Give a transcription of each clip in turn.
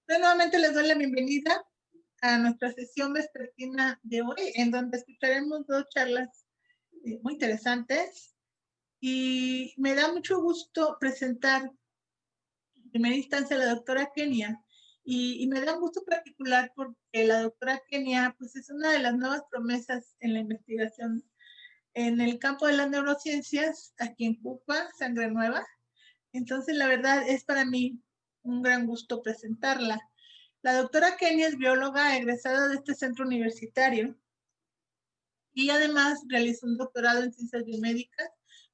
Nuevamente les doy la bienvenida a nuestra sesión vespertina de hoy, en donde escucharemos dos charlas muy interesantes. Y me da mucho gusto presentar en primera instancia a la doctora Kenia. Y me da un gusto particular porque la doctora Kenia pues, es una de las nuevas promesas en la investigación en el campo de las neurociencias, aquí en CUPA, Sangre Nueva. Entonces, la verdad es para mí un gran gusto presentarla. La doctora Kenia es bióloga egresada de este centro universitario y además realizó un doctorado en ciencias biomédicas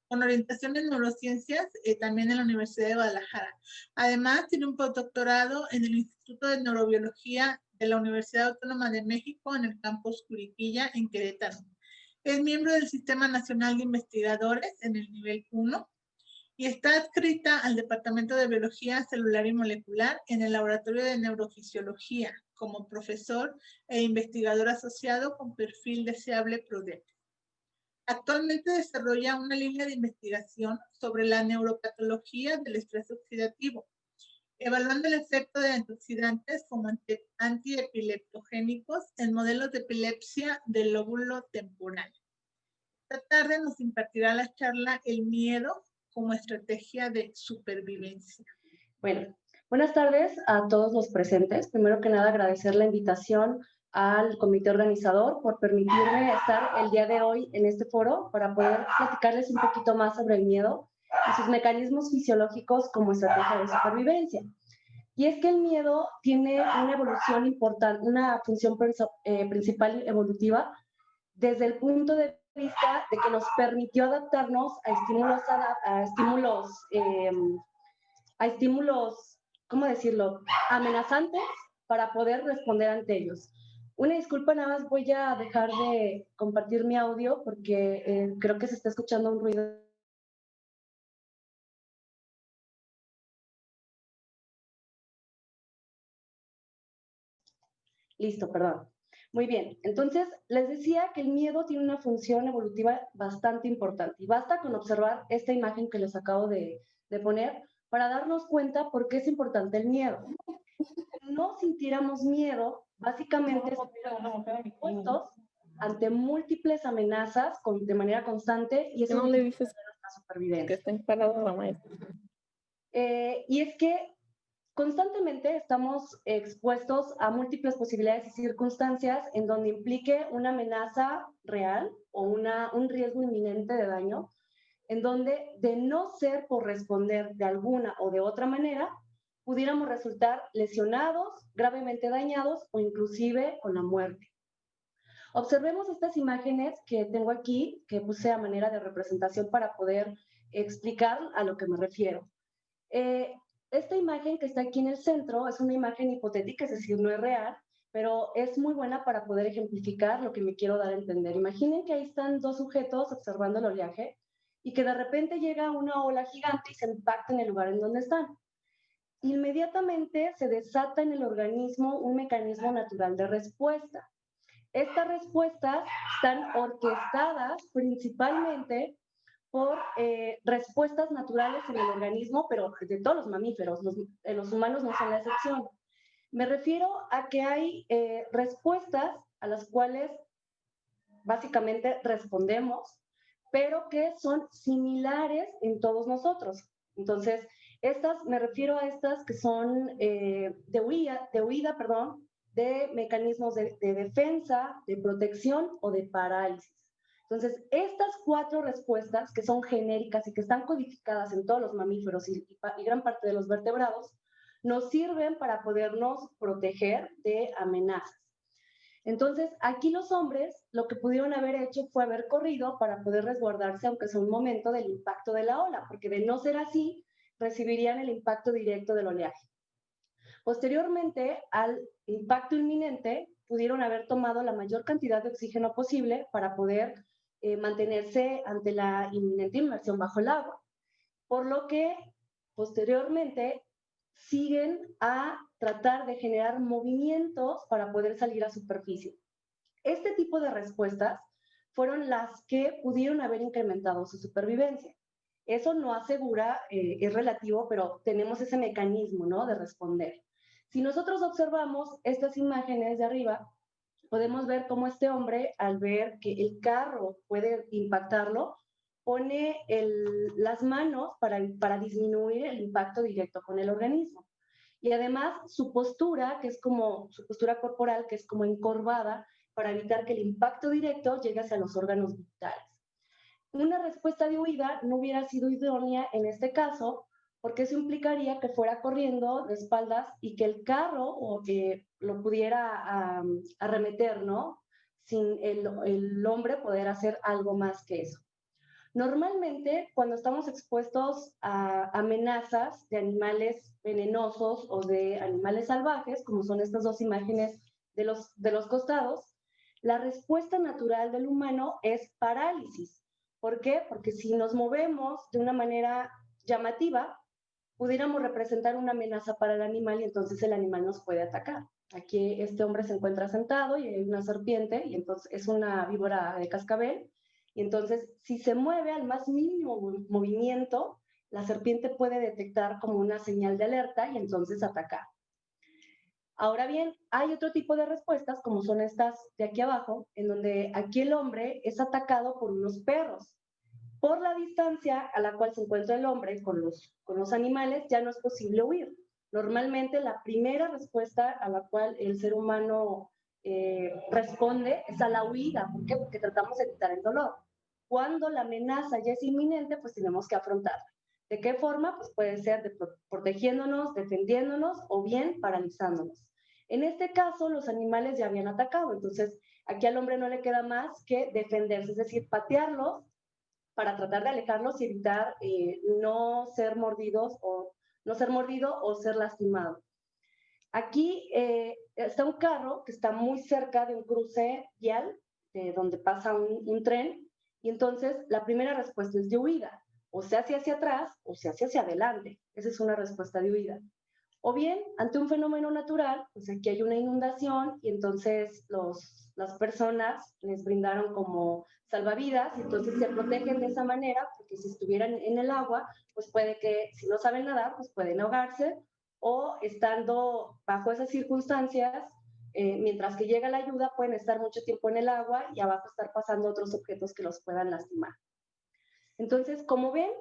con orientación en neurociencias, también en la Universidad de Guadalajara. Además, tiene un postdoctorado en el Instituto de Neurobiología de la Universidad Autónoma de México en el campus Curiquilla, en Querétaro. Es miembro del Sistema Nacional de Investigadores en el nivel 1 y está adscrita al Departamento de Biología Celular y Molecular en el Laboratorio de Neurofisiología como profesor e investigador asociado con perfil deseable PRODEP. Actualmente desarrolla una línea de investigación sobre la neuropatología del estrés oxidativo, evaluando el efecto de antioxidantes como antiepileptogénicos en modelos de epilepsia del lóbulo temporal. Esta tarde nos impartirá la charla El miedo como estrategia de supervivencia. Bueno, buenas tardes a todos los presentes. Primero que nada, agradecer la invitación al comité organizador por permitirme estar el día de hoy en este foro para poder platicarles un poquito más sobre el miedo y sus mecanismos fisiológicos como estrategia de supervivencia. Y es que el miedo tiene una evolución importante, una función principal evolutiva desde el punto de vista de que nos permitió adaptarnos a estímulos, ¿cómo decirlo?, amenazantes para poder responder ante ellos. Una disculpa, nada más voy a dejar de compartir mi audio porque creo que se está escuchando un ruido. Listo, perdón. Muy bien, entonces les decía que el miedo tiene una función evolutiva bastante importante y basta con observar esta imagen que les acabo de poner para darnos cuenta por qué es importante el miedo. Si no sintiéramos miedo, básicamente estaríamos expuestos ante múltiples amenazas de manera constante y eso no le dices nuestra supervivencia. Que está emparada la maestra. Y es que constantemente estamos expuestos a múltiples posibilidades y circunstancias en donde implique una amenaza real o un riesgo inminente de daño, en donde de no ser por responder de alguna o de otra manera, pudiéramos resultar lesionados, gravemente dañados o inclusive con la muerte. Observemos estas imágenes que tengo aquí, que puse a manera de representación para poder explicar a lo que me refiero. Esta imagen que está aquí en el centro es una imagen hipotética, es decir, no es real, pero es muy buena para poder ejemplificar lo que me quiero dar a entender. Imaginen que ahí están dos sujetos observando el oleaje y que de repente llega una ola gigante y se impacta en el lugar en donde están. Inmediatamente se desata en el organismo un mecanismo natural de respuesta. Estas respuestas están orquestadas principalmente por respuestas naturales en el organismo, pero de todos los mamíferos, los humanos no son la excepción. Me refiero a que hay respuestas a las cuales básicamente respondemos, pero que son similares en todos nosotros. Entonces, me refiero a estas que son de huida, de mecanismos de defensa, de protección o de parálisis. Entonces, estas 4 respuestas que son genéricas y que están codificadas en todos los mamíferos y gran parte de los vertebrados, nos sirven para podernos proteger de amenazas. Entonces, aquí los hombres lo que pudieron haber hecho fue haber corrido para poder resguardarse, aunque sea un momento, del impacto de la ola, porque de no ser así, recibirían el impacto directo del oleaje. Posteriormente, al impacto inminente, pudieron haber tomado la mayor cantidad de oxígeno posible para poder mantenerse ante la inminente inmersión bajo el agua. Por lo que, posteriormente, siguen a tratar de generar movimientos para poder salir a superficie. Este tipo de respuestas fueron las que pudieron haber incrementado su supervivencia. Eso no asegura, es relativo, pero tenemos ese mecanismo, ¿no?, de responder. Si nosotros observamos estas imágenes de arriba, podemos ver cómo este hombre, al ver que el carro puede impactarlo, pone las manos para disminuir el impacto directo con el organismo. Y además su postura, que es como su postura corporal, que es como encorvada, para evitar que el impacto directo llegue hacia los órganos vitales. Una respuesta de huida no hubiera sido idónea en este caso, porque eso implicaría que fuera corriendo de espaldas y que el carro o que lo pudiera arremeter, ¿no? Sin el hombre poder hacer algo más que eso. Normalmente, cuando estamos expuestos a amenazas de animales venenosos o de animales salvajes, como son estas dos imágenes de los costados, la respuesta natural del humano es parálisis. ¿Por qué? Porque si nos movemos de una manera llamativa, pudiéramos representar una amenaza para el animal y entonces el animal nos puede atacar. Aquí este hombre se encuentra sentado y hay una serpiente y entonces es una víbora de cascabel. Y entonces, si se mueve al más mínimo movimiento, la serpiente puede detectar como una señal de alerta y entonces atacar. Ahora bien, hay otro tipo de respuestas, como son estas de aquí abajo, en donde aquí el hombre es atacado por unos perros. Por la distancia a la cual se encuentra el hombre con los animales, ya no es posible huir. Normalmente la primera respuesta a la cual el ser humano responde es a la huida. ¿Por qué? Porque tratamos de evitar el dolor. Cuando la amenaza ya es inminente, pues tenemos que afrontarla. ¿De qué forma? Pues puede ser protegiéndonos, defendiéndonos o bien paralizándonos. En este caso, los animales ya habían atacado, entonces aquí al hombre no le queda más que defenderse, es decir, patearlos para tratar de alejarlos y evitar no ser mordido o ser lastimado. Aquí está un carro que está muy cerca de un cruce vial, donde pasa un tren, y entonces la primera respuesta es de huida, o se hace hacia atrás o se hace hacia adelante. Esa es una respuesta de huida. O bien, ante un fenómeno natural, pues aquí hay una inundación y entonces las personas les brindaron como salvavidas y entonces se protegen de esa manera, porque si estuvieran en el agua, pues puede que, si no saben nadar, pues pueden ahogarse o estando bajo esas circunstancias, mientras que llega la ayuda, pueden estar mucho tiempo en el agua y abajo estar pasando otros objetos que los puedan lastimar. Entonces, como ven,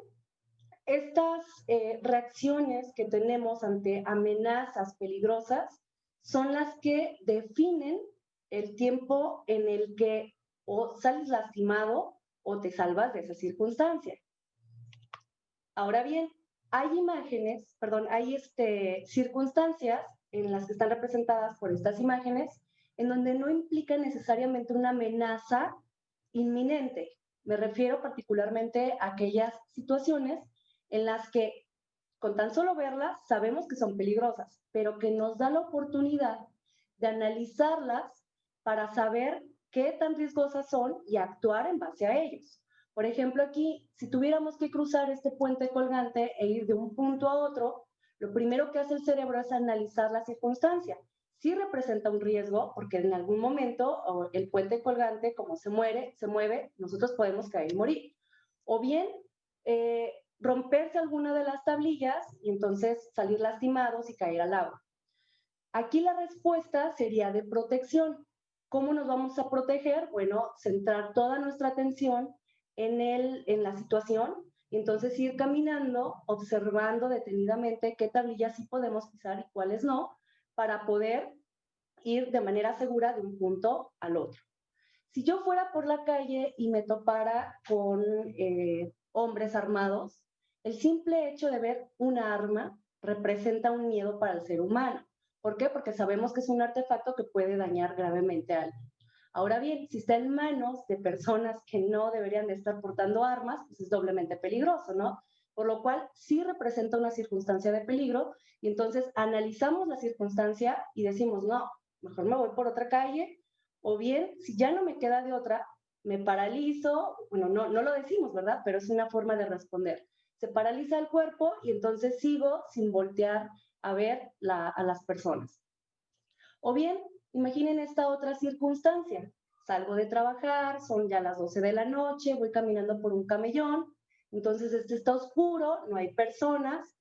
estas reacciones que tenemos ante amenazas peligrosas son las que definen el tiempo en el que o sales lastimado o te salvas de esa circunstancia. Ahora bien, hay circunstancias en las que están representadas por estas imágenes en donde no implica necesariamente una amenaza inminente. Me refiero particularmente a aquellas situaciones en las que con tan solo verlas sabemos que son peligrosas, pero que nos da la oportunidad de analizarlas para saber qué tan riesgosas son y actuar en base a ellos. Por ejemplo, aquí, si tuviéramos que cruzar este puente colgante e ir de un punto a otro, lo primero que hace el cerebro es analizar la circunstancia. Sí representa un riesgo, porque en algún momento el puente colgante, como se mueve, nosotros podemos caer y morir. O bien, romperse alguna de las tablillas y entonces salir lastimados y caer al agua. Aquí la respuesta sería de protección. ¿Cómo nos vamos a proteger? Bueno, centrar toda nuestra atención en la situación y entonces ir caminando, observando detenidamente qué tablillas sí podemos pisar y cuáles no, para poder ir de manera segura de un punto al otro. Si yo fuera por la calle y me topara con hombres armados, el simple hecho de ver una arma representa un miedo para el ser humano. ¿Por qué? Porque sabemos que es un artefacto que puede dañar gravemente a alguien. Ahora bien, si está en manos de personas que no deberían de estar portando armas, pues es doblemente peligroso, ¿no? Por lo cual sí representa una circunstancia de peligro y entonces analizamos la circunstancia y decimos, no, mejor me voy por otra calle, o bien, si ya no me queda de otra, me paralizo, bueno, no lo decimos, ¿verdad? Pero es una forma de responder. Se paraliza el cuerpo y entonces sigo sin voltear a ver a las personas. O bien, imaginen esta otra circunstancia. Salgo de trabajar, son ya las 12 de la noche, voy caminando por un camellón, entonces está oscuro, no hay personas,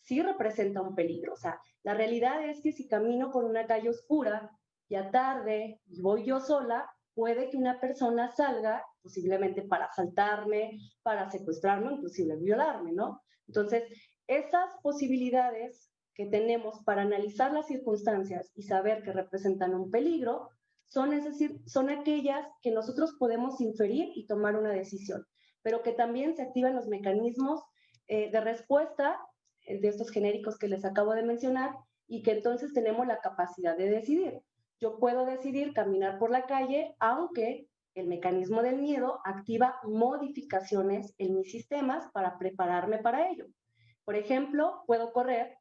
sí representa un peligro. O sea, la realidad es que si camino por una calle oscura, ya tarde, y voy yo sola, puede que una persona salga posiblemente para asaltarme, para secuestrarme, inclusive violarme, ¿no? Entonces, esas posibilidades que tenemos para analizar las circunstancias y saber que representan un peligro, son, es decir, son aquellas que nosotros podemos inferir y tomar una decisión, pero que también se activan los mecanismos de respuesta de estos genéricos que les acabo de mencionar y que entonces tenemos la capacidad de decidir. Yo puedo decidir caminar por la calle, aunque el mecanismo del miedo activa modificaciones en mis sistemas para prepararme para ello. Por ejemplo, puedo correr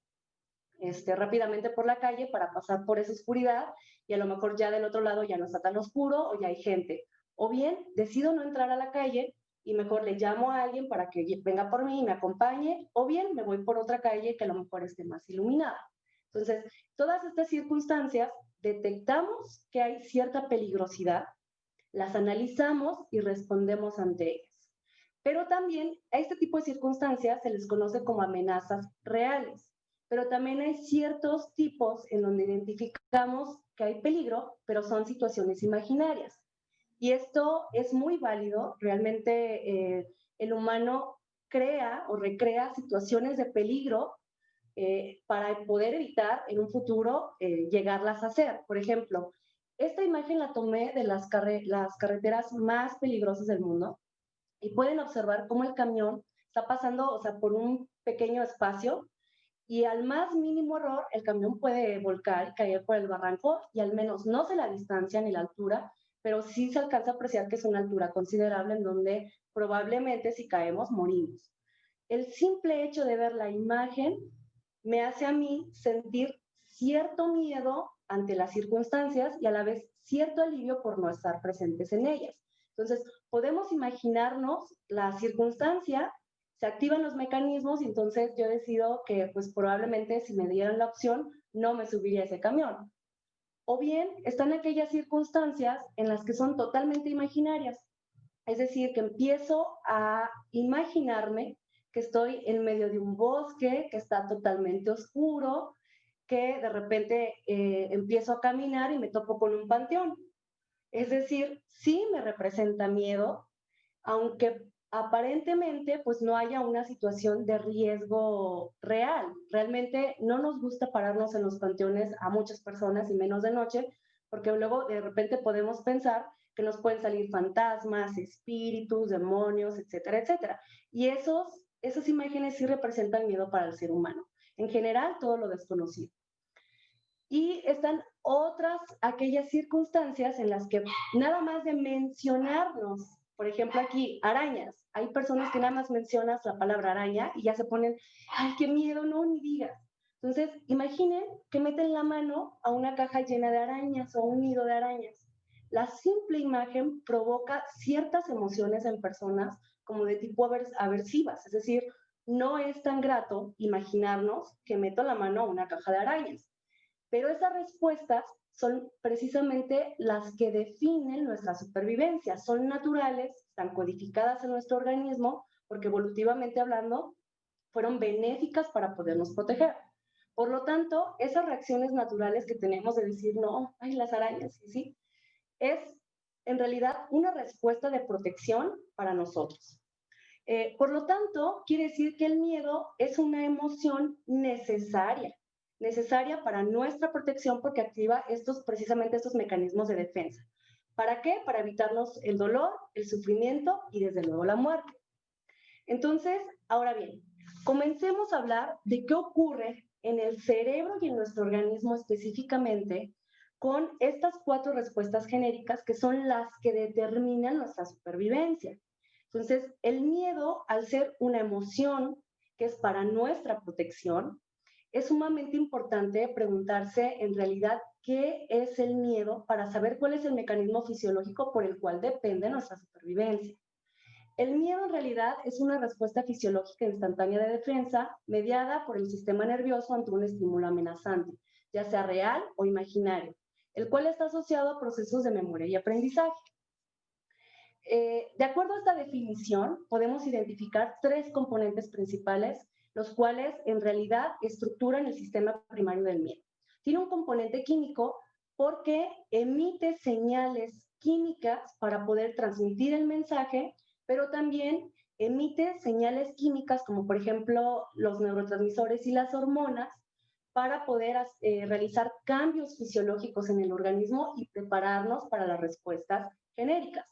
rápidamente por la calle para pasar por esa oscuridad y a lo mejor ya del otro lado ya no está tan oscuro o ya hay gente. O bien decido no entrar a la calle y mejor le llamo a alguien para que venga por mí y me acompañe, o bien me voy por otra calle que a lo mejor esté más iluminada. Entonces, todas estas circunstancias detectamos que hay cierta peligrosidad, las analizamos y respondemos ante ellas. Pero también a este tipo de circunstancias se les conoce como amenazas reales. Pero también hay ciertos tipos en donde identificamos que hay peligro, pero son situaciones imaginarias. Y esto es muy válido. Realmente el humano crea o recrea situaciones de peligro para poder evitar en un futuro llegarlas a hacer. Por ejemplo, esta imagen la tomé de las carreteras más peligrosas del mundo y pueden observar cómo el camión está pasando, o sea, por un pequeño espacio y al más mínimo error el camión puede volcar y caer por el barranco y al menos no sé la distancia ni la altura, pero sí se alcanza a apreciar que es una altura considerable en donde probablemente si caemos morimos. El simple hecho de ver la imagen me hace a mí sentir cierto miedo ante las circunstancias y a la vez cierto alivio por no estar presentes en ellas. Entonces, podemos imaginarnos la circunstancia, se activan los mecanismos y entonces yo decido que pues probablemente si me dieran la opción no me subiría a ese camión. O bien están aquellas circunstancias en las que son totalmente imaginarias, es decir, que empiezo a imaginarme que estoy en medio de un bosque, que está totalmente oscuro, que de repente empiezo a caminar y me topo con un panteón. Es decir, sí me representa miedo, aunque aparentemente pues no haya una situación de riesgo real. Realmente no nos gusta pararnos en los panteones a muchas personas y menos de noche, porque luego de repente podemos pensar que nos pueden salir fantasmas, espíritus, demonios, etcétera, etcétera. Y esas imágenes sí representan miedo para el ser humano. En general, todo lo desconocido. Y están otras, aquellas circunstancias en las que nada más de mencionarnos, por ejemplo aquí, arañas. Hay personas que nada más mencionas la palabra araña y ya se ponen, ay, qué miedo, no, ni digas. Entonces, imaginen que meten la mano a una caja llena de arañas o un nido de arañas. La simple imagen provoca ciertas emociones en personas como de tipo aversivas, es decir, no es tan grato imaginarnos que meto la mano a una caja de arañas. Pero esas respuestas son precisamente las que definen nuestra supervivencia. Son naturales, están codificadas en nuestro organismo, porque evolutivamente hablando, fueron benéficas para podernos proteger. Por lo tanto, esas reacciones naturales que tenemos de decir, no, ay, las arañas, sí, es en realidad una respuesta de protección para nosotros. Por lo tanto, quiere decir que el miedo es una emoción necesaria para nuestra protección porque activa precisamente estos mecanismos de defensa. ¿Para qué? Para evitarnos el dolor, el sufrimiento y desde luego la muerte. Entonces, ahora bien, comencemos a hablar de qué ocurre en el cerebro y en nuestro organismo específicamente con estas 4 respuestas genéricas que son las que determinan nuestra supervivencia. Entonces, el miedo, al ser una emoción que es para nuestra protección, es sumamente importante preguntarse en realidad qué es el miedo para saber cuál es el mecanismo fisiológico por el cual depende nuestra supervivencia. El miedo en realidad es una respuesta fisiológica instantánea de defensa mediada por el sistema nervioso ante un estímulo amenazante, ya sea real o imaginario, el cual está asociado a procesos de memoria y aprendizaje. De acuerdo a esta definición, podemos identificar 3 componentes principales los cuales en realidad estructuran el sistema primario del miedo. Tiene un componente químico porque emite señales químicas para poder transmitir el mensaje, pero también emite señales químicas como por ejemplo los neurotransmisores y las hormonas para poder realizar cambios fisiológicos en el organismo y prepararnos para las respuestas genéricas.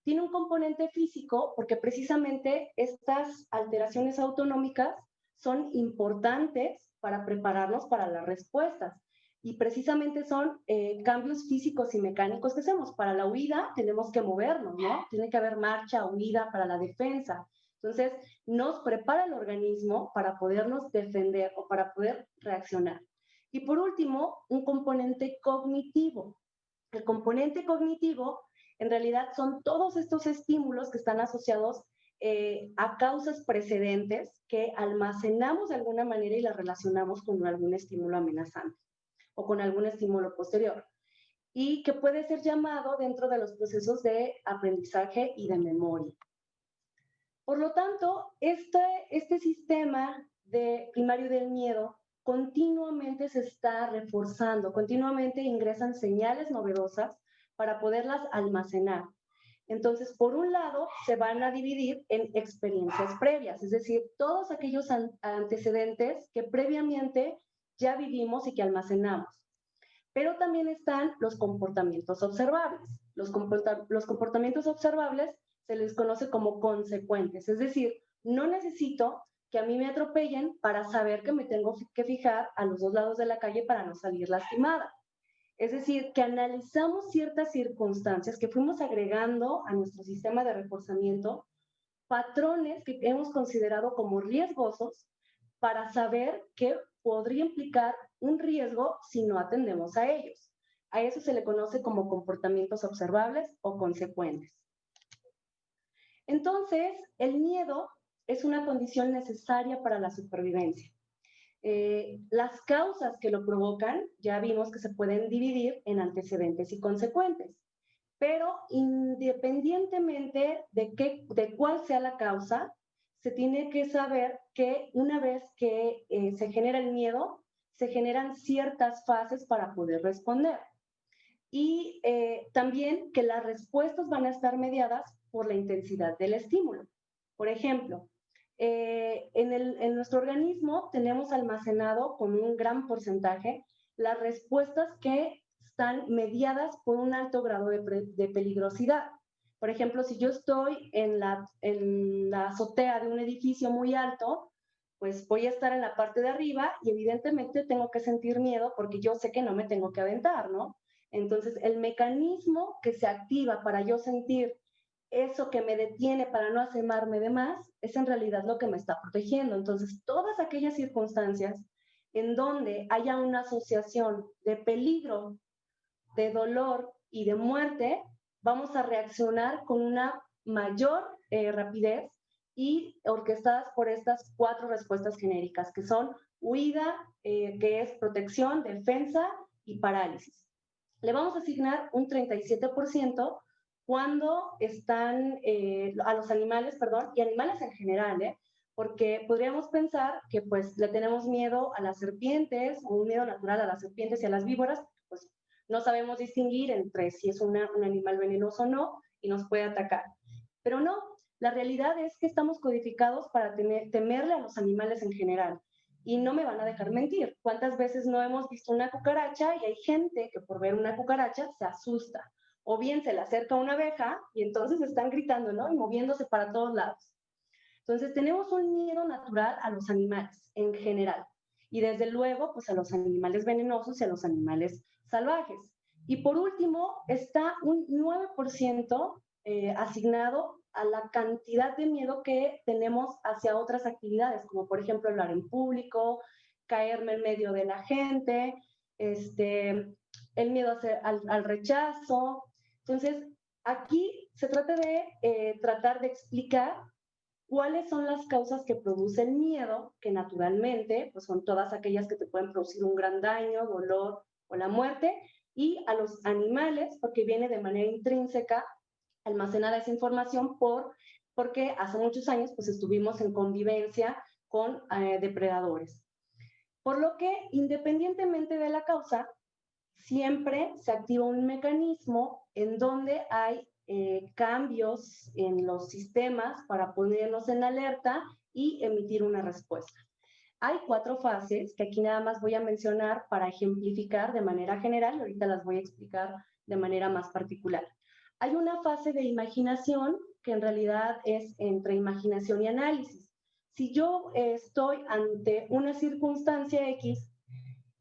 Tiene un componente físico porque precisamente estas alteraciones autonómicas son importantes para prepararnos para las respuestas. Y precisamente son cambios físicos y mecánicos que hacemos. Para la huida tenemos que movernos, ¿no? Tiene que haber marcha, huida para la defensa. Entonces, nos prepara el organismo para podernos defender o para poder reaccionar. Y por último, un componente cognitivo. El componente cognitivo, en realidad, son todos estos estímulos que están asociados a causas precedentes que almacenamos de alguna manera y las relacionamos con algún estímulo amenazante o con algún estímulo posterior, y que puede ser llamado dentro de los procesos de aprendizaje y de memoria. Por lo tanto, este sistema primario del miedo continuamente se está reforzando, continuamente ingresan señales novedosas para poderlas almacenar. Entonces, por un lado, se van a dividir en experiencias previas, es decir, todos aquellos antecedentes que previamente ya vivimos y que almacenamos. Pero también están los comportamientos observables. Los comportamientos observables se les conoce como consecuentes, es decir, no necesito que a mí me atropellen para saber que me tengo que fijar a los dos lados de la calle para no salir lastimada. Es decir, que analizamos ciertas circunstancias que fuimos agregando a nuestro sistema de reforzamiento, patrones que hemos considerado como riesgosos para saber qué podría implicar un riesgo si no atendemos a ellos. A eso se le conoce como comportamientos observables o consecuentes. Entonces, el miedo es una condición necesaria para la supervivencia. Las causas que lo provocan, ya vimos que se pueden dividir en antecedentes y consecuentes, pero independientemente de cuál sea la causa, se tiene que saber que una vez que se genera el miedo, se generan ciertas fases para poder responder. Y también que las respuestas van a estar mediadas por la intensidad del estímulo. Por ejemplo, en nuestro organismo tenemos almacenado con un gran porcentaje las respuestas que están mediadas por un alto grado de peligrosidad. Por ejemplo, si yo estoy en la azotea de un edificio muy alto, pues voy a estar en la parte de arriba y evidentemente tengo que sentir miedo porque yo sé que no me tengo que aventar, ¿no? Entonces, el mecanismo que se activa para yo sentir eso que me detiene para no asemarme de más, es en realidad lo que me está protegiendo. Entonces, todas aquellas circunstancias en donde haya una asociación de peligro, de dolor y de muerte, vamos a reaccionar con una mayor rapidez y orquestadas por estas 4 respuestas genéricas, que son huida, que es protección, defensa y parálisis. Le vamos a asignar un 37% cuando están a los animales, perdón, y animales en general, porque podríamos pensar que pues le tenemos miedo a las serpientes, o un miedo natural a las serpientes y a las víboras, pues no sabemos distinguir entre si es un animal venenoso o no y nos puede atacar. Pero no, la realidad es que estamos codificados para temerle a los animales en general. Y no me van a dejar mentir. ¿Cuántas veces no hemos visto una cucaracha y hay gente que por ver una cucaracha se asusta? O bien se le acerca una abeja y entonces están gritando, ¿no? Y moviéndose para todos lados. Entonces tenemos un miedo natural a los animales en general. Y desde luego, pues a los animales venenosos y a los animales salvajes. Y por último, está un 9% asignado a la cantidad de miedo que tenemos hacia otras actividades, como por ejemplo hablar en público, caerme en medio de la gente, el miedo al rechazo. Entonces, aquí se trata de tratar de explicar cuáles son las causas que produce el miedo, que naturalmente pues son todas aquellas que te pueden producir un gran daño, dolor o la muerte, y a los animales, porque viene de manera intrínseca almacenada esa información porque hace muchos años pues estuvimos en convivencia con depredadores. Por lo que, independientemente de la causa, siempre se activa un mecanismo en donde hay cambios en los sistemas para ponernos en alerta y emitir una respuesta. Hay 4 fases que aquí nada más voy a mencionar para ejemplificar de manera general, ahorita las voy a explicar de manera más particular. Hay una fase de imaginación que en realidad es entre imaginación y análisis. Si yo estoy ante una circunstancia X,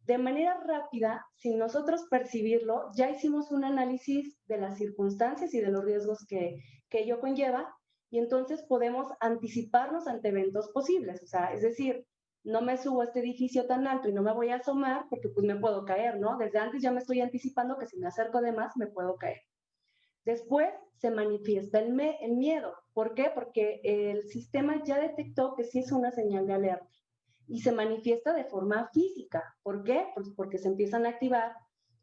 de manera rápida, sin nosotros percibirlo, ya hicimos un análisis de las circunstancias y de los riesgos que ello conlleva, y entonces podemos anticiparnos ante eventos posibles. O sea, es decir, no me subo a este edificio tan alto y no me voy a asomar porque pues me puedo caer, ¿no? Desde antes ya me estoy anticipando que si me acerco de más me puedo caer. Después se manifiesta el miedo. ¿Por qué? Porque el sistema ya detectó que sí es una señal de alerta y se manifiesta de forma física. ¿Por qué? Pues porque se empiezan a activar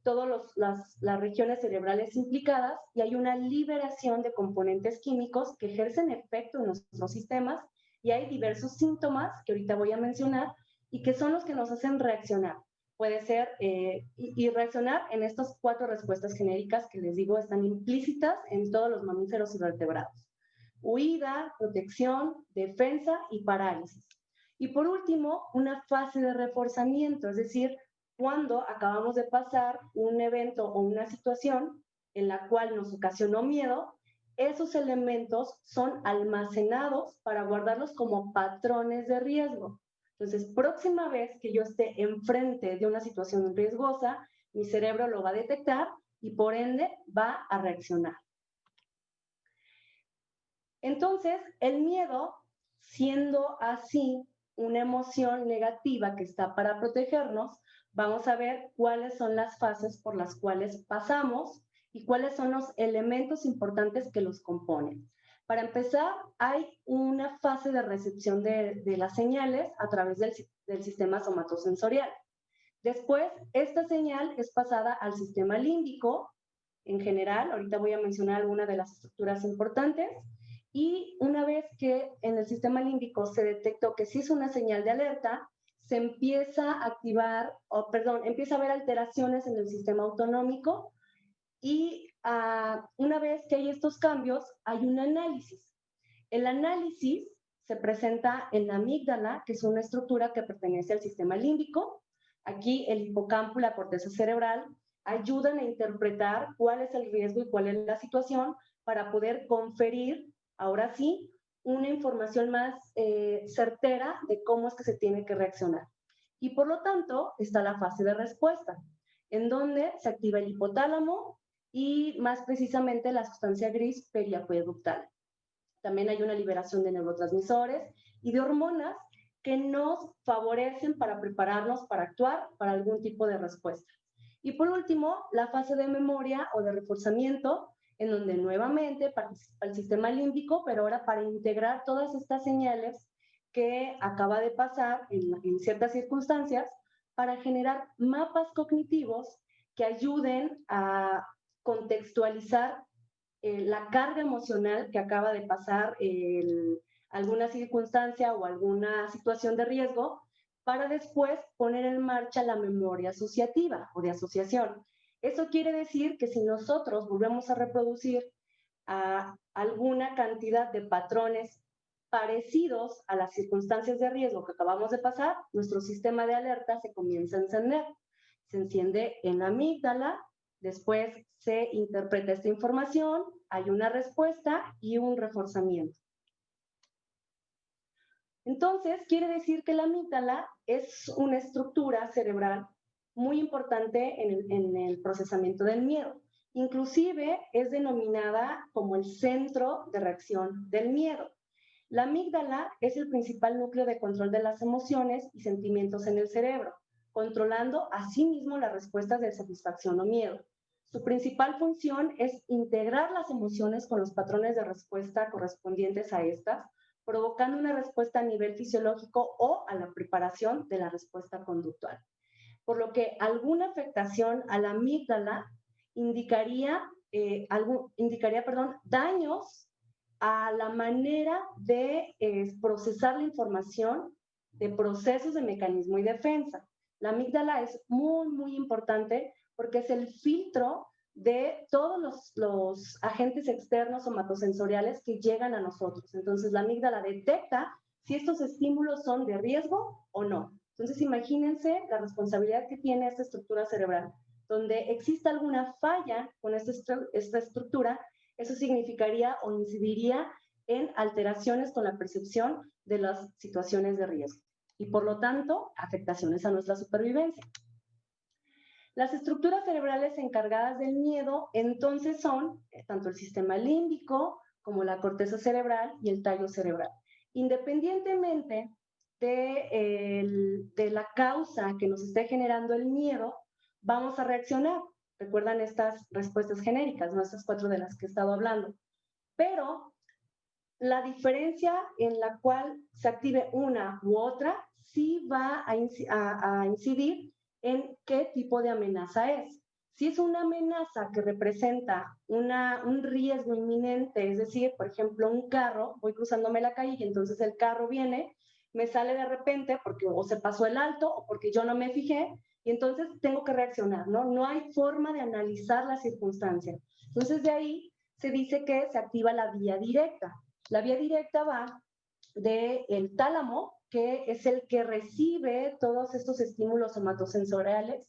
todas las regiones cerebrales implicadas y hay una liberación de componentes químicos que ejercen efecto en nuestros sistemas y hay diversos síntomas que ahorita voy a mencionar y que son los que nos hacen reaccionar. Puede ser, y reaccionar en estas 4 respuestas genéricas que les digo están implícitas en todos los mamíferos y vertebrados. Huida, protección, defensa y parálisis. Y por último, una fase de reforzamiento, es decir, cuando acabamos de pasar un evento o una situación en la cual nos ocasionó miedo, esos elementos son almacenados para guardarlos como patrones de riesgo. Entonces, próxima vez que yo esté enfrente de una situación riesgosa, mi cerebro lo va a detectar y por ende va a reaccionar. Entonces, el miedo, siendo así una emoción negativa que está para protegernos, vamos a ver cuáles son las fases por las cuales pasamos y cuáles son los elementos importantes que los componen. Para empezar, hay una fase de recepción de las señales a través del sistema somatosensorial. Después, esta señal es pasada al sistema límbico en general. Ahorita voy a mencionar algunas de las estructuras importantes. Y una vez que en el sistema límbico se detectó que sí es una señal de alerta, se empieza a activar, empieza a haber alteraciones en el sistema autonómico y una vez que hay estos cambios, hay un análisis. El análisis se presenta en la amígdala, que es una estructura que pertenece al sistema límbico. Aquí el hipocampo y la corteza cerebral ayudan a interpretar cuál es el riesgo y cuál es la situación para poder conferir, ahora sí, una información más certera de cómo es que se tiene que reaccionar. Y por lo tanto, está la fase de respuesta, en donde se activa el hipotálamo y más precisamente la sustancia gris periacueductal. También hay una liberación de neurotransmisores y de hormonas que nos favorecen para prepararnos para actuar para algún tipo de respuesta. Y por último, la fase de memoria o de reforzamiento, en donde nuevamente participa el sistema límbico, pero ahora para integrar todas estas señales que acaba de pasar en ciertas circunstancias para generar mapas cognitivos que ayuden a contextualizar la carga emocional que acaba de pasar alguna circunstancia o alguna situación de riesgo para después poner en marcha la memoria asociativa o de asociación. Eso quiere decir que si nosotros volvemos a reproducir alguna cantidad de patrones parecidos a las circunstancias de riesgo que acabamos de pasar, nuestro sistema de alerta se comienza a encender. Se enciende en la amígdala, después se interpreta esta información, hay una respuesta y un reforzamiento. Entonces, quiere decir que la amígdala es una estructura cerebral muy importante en el procesamiento del miedo. Inclusive es denominada como el centro de reacción del miedo. La amígdala es el principal núcleo de control de las emociones y sentimientos en el cerebro, controlando asimismo las respuestas de satisfacción o miedo. Su principal función es integrar las emociones con los patrones de respuesta correspondientes a estas, provocando una respuesta a nivel fisiológico o a la preparación de la respuesta conductual. Por lo que alguna afectación a la amígdala indicaría daños a la manera de procesar la información de procesos de mecanismo y defensa. La amígdala es muy, muy importante porque es el filtro de todos los agentes externos somatosensoriales que llegan a nosotros. Entonces, la amígdala detecta si estos estímulos son de riesgo o no. Entonces, imagínense la responsabilidad que tiene esta estructura cerebral. Donde exista alguna falla con esta estructura, eso significaría o incidiría en alteraciones con la percepción de las situaciones de riesgo y, por lo tanto, afectaciones a nuestra supervivencia. Las estructuras cerebrales encargadas del miedo, entonces, son tanto el sistema límbico como la corteza cerebral y el tallo cerebral. Independientemente de la causa que nos esté generando el miedo, vamos a reaccionar. Recuerdan estas respuestas genéricas, ¿no? Estas 4 de las que he estado hablando. Pero la diferencia en la cual se active una u otra sí va a incidir en qué tipo de amenaza es. Si es una amenaza que representa un riesgo inminente, es decir, por ejemplo, un carro, voy cruzándome la calle y entonces el carro viene, me sale de repente porque o se pasó el alto o porque yo no me fijé, y entonces tengo que reaccionar, ¿no? No hay forma de analizar la circunstancia. Entonces, de ahí se dice que se activa la vía directa. La vía directa va del tálamo, que es el que recibe todos estos estímulos somatosensoriales,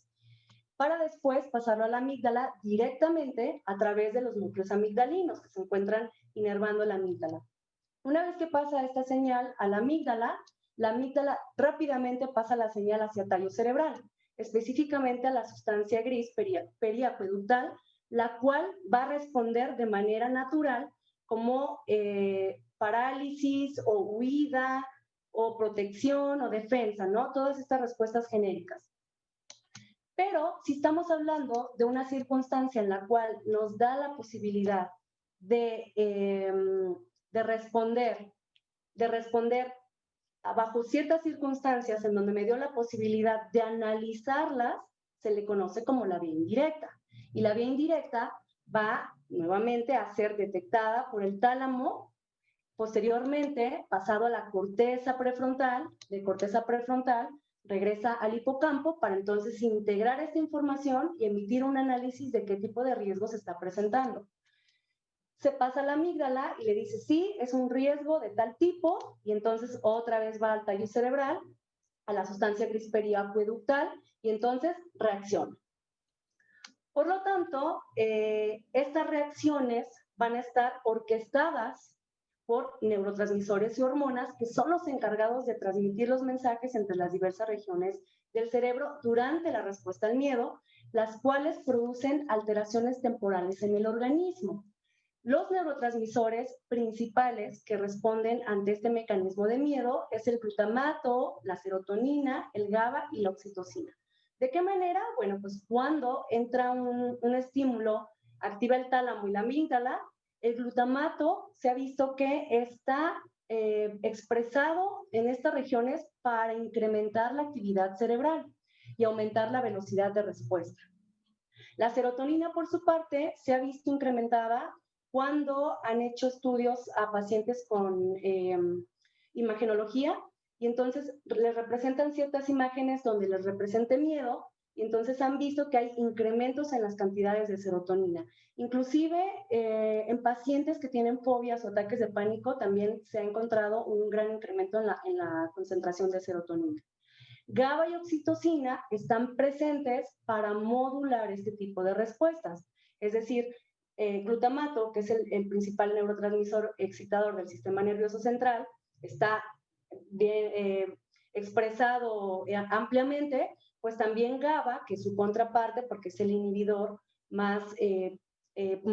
para después pasarlo a la amígdala directamente a través de los núcleos amigdalinos que se encuentran inervando la amígdala. Una vez que pasa esta señal a la amígdala rápidamente pasa la señal hacia tallo cerebral, específicamente a la sustancia gris periacueductal, la cual va a responder de manera natural como parálisis o huida o protección o defensa, ¿no? Todas estas respuestas genéricas. Pero si estamos hablando de una circunstancia en la cual nos da la posibilidad de responder bajo ciertas circunstancias en donde me dio la posibilidad de analizarlas, se le conoce como la vía indirecta. Y la vía indirecta va nuevamente a ser detectada por el tálamo, posteriormente pasado a la corteza prefrontal, de corteza prefrontal regresa al hipocampo para entonces integrar esta información y emitir un análisis de qué tipo de riesgo se está presentando. Se pasa a la amígdala y le dice, sí, es un riesgo de tal tipo, y entonces otra vez va al tallo cerebral, a la sustancia gris periacueductal, y entonces reacciona. Por lo tanto, estas reacciones van a estar orquestadas por neurotransmisores y hormonas que son los encargados de transmitir los mensajes entre las diversas regiones del cerebro durante la respuesta al miedo, las cuales producen alteraciones temporales en el organismo. Los neurotransmisores principales que responden ante este mecanismo de miedo es el glutamato, la serotonina, el GABA y la oxitocina. ¿De qué manera? Bueno, pues cuando entra un estímulo, activa el tálamo y la amígdala, el glutamato se ha visto que está expresado en estas regiones para incrementar la actividad cerebral y aumentar la velocidad de respuesta. La serotonina, por su parte, se ha visto incrementada cuando han hecho estudios a pacientes con imagenología, y entonces les representan ciertas imágenes donde les represente miedo, y entonces han visto que hay incrementos en las cantidades de serotonina. Inclusive en pacientes que tienen fobias o ataques de pánico también se ha encontrado un gran incremento en la concentración de serotonina. GABA y oxitocina están presentes para modular este tipo de respuestas. Es decir, glutamato, que es el principal neurotransmisor excitador del sistema nervioso central, está bien expresado ampliamente, pues también GABA, que es su contraparte, porque es el inhibidor más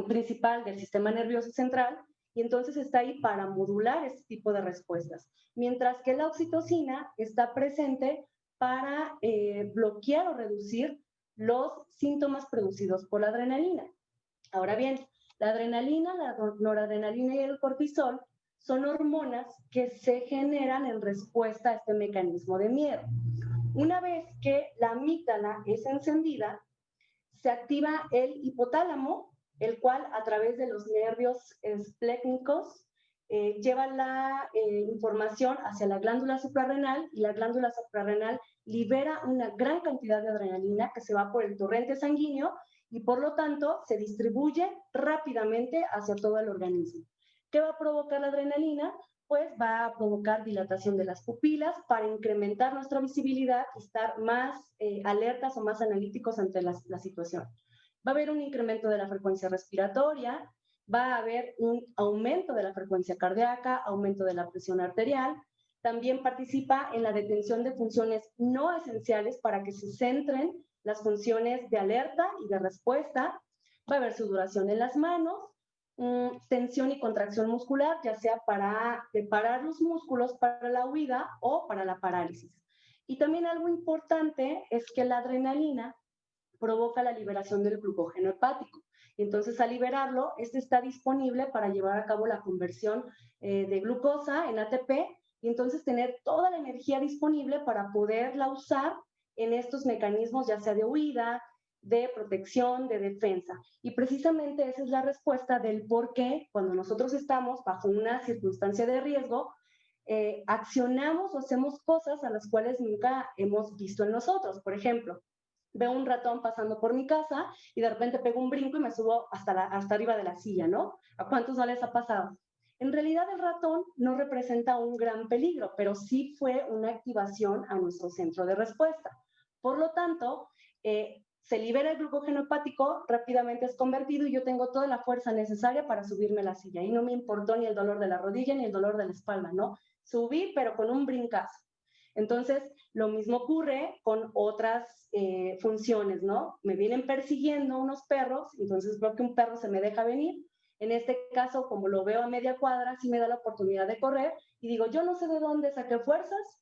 principal del sistema nervioso central, y entonces está ahí para modular este tipo de respuestas. Mientras que la oxitocina está presente para bloquear o reducir los síntomas producidos por la adrenalina. Ahora bien, la adrenalina, la noradrenalina y el cortisol son hormonas que se generan en respuesta a este mecanismo de miedo. Una vez que la amígdala es encendida, se activa el hipotálamo, el cual a través de los nervios esplénicos lleva la información hacia la glándula suprarrenal y la glándula suprarrenal libera una gran cantidad de adrenalina que se va por el torrente sanguíneo y por lo tanto se distribuye rápidamente hacia todo el organismo. ¿Qué va a provocar la adrenalina? Pues va a provocar dilatación de las pupilas para incrementar nuestra visibilidad y estar más alertas o más analíticos ante la situación. Va a haber un incremento de la frecuencia respiratoria, va a haber un aumento de la frecuencia cardíaca, aumento de la presión arterial. También participa en la detención de funciones no esenciales para que se centren las funciones de alerta y de respuesta. Va a haber sudoración en las manos, tensión y contracción muscular, ya sea para preparar los músculos para la huida o para la parálisis. Y también algo importante es que la adrenalina provoca la liberación del glucógeno hepático. Entonces, al liberarlo, este está disponible para llevar a cabo la conversión de glucosa en ATP y entonces tener toda la energía disponible para poderla usar en estos mecanismos, ya sea de huida, de protección, de defensa. Y precisamente esa es la respuesta del por qué cuando nosotros estamos bajo una circunstancia de riesgo, accionamos o hacemos cosas a las cuales nunca hemos visto en nosotros. Por ejemplo, veo un ratón pasando por mi casa y de repente pego un brinco y me subo hasta arriba de la silla, ¿no? ¿A cuántos no les ha pasado? En realidad el ratón no representa un gran peligro, pero sí fue una activación a nuestro centro de respuesta. Por lo tanto, se libera el glucógeno hepático, rápidamente es convertido y yo tengo toda la fuerza necesaria para subirme a la silla. Y no me importó ni el dolor de la rodilla ni el dolor de la espalda, ¿no? Subí, pero con un brincazo. Entonces, lo mismo ocurre con otras funciones, ¿no? Me vienen persiguiendo unos perros, entonces veo que un perro se me deja venir. En este caso, como lo veo a media cuadra, sí me da la oportunidad de correr y digo, yo no sé de dónde saqué fuerzas,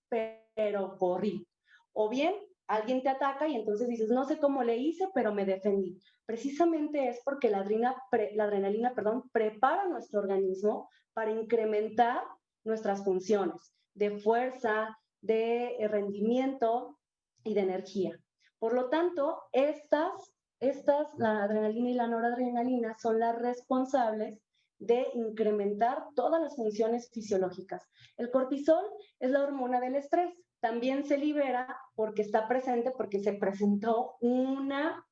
pero corrí. O bien, alguien te ataca y entonces dices, no sé cómo le hice, pero me defendí. Precisamente es porque la adrenalina, prepara nuestro organismo para incrementar nuestras funciones de fuerza, de rendimiento y de energía. Por lo tanto, la adrenalina y la noradrenalina, son las responsables de incrementar todas las funciones fisiológicas. El cortisol es la hormona del estrés. También se libera porque está presente, porque se presentó una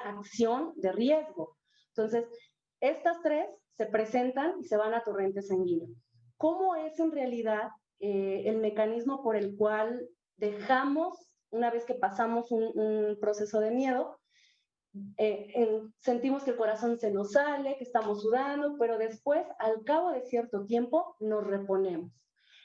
acción de riesgo. Entonces, estas tres se presentan y se van a torrente sanguíneo. ¿Cómo es en realidad el mecanismo por el cual dejamos, una vez que pasamos un proceso de miedo, sentimos que el corazón se nos sale, que estamos sudando, pero después, al cabo de cierto tiempo, nos reponemos?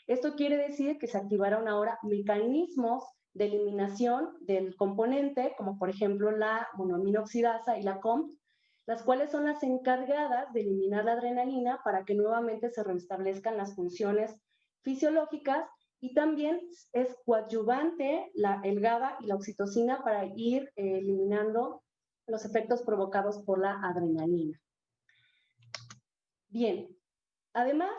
Esto quiere decir que se activaron ahora mecanismos de eliminación del componente, como por ejemplo la monoaminoxidasa y la COMT, las cuales son las encargadas de eliminar la adrenalina para que nuevamente se restablezcan las funciones fisiológicas, y también es coadyuvante el GABA y la oxitocina para ir eliminando los efectos provocados por la adrenalina. Bien, además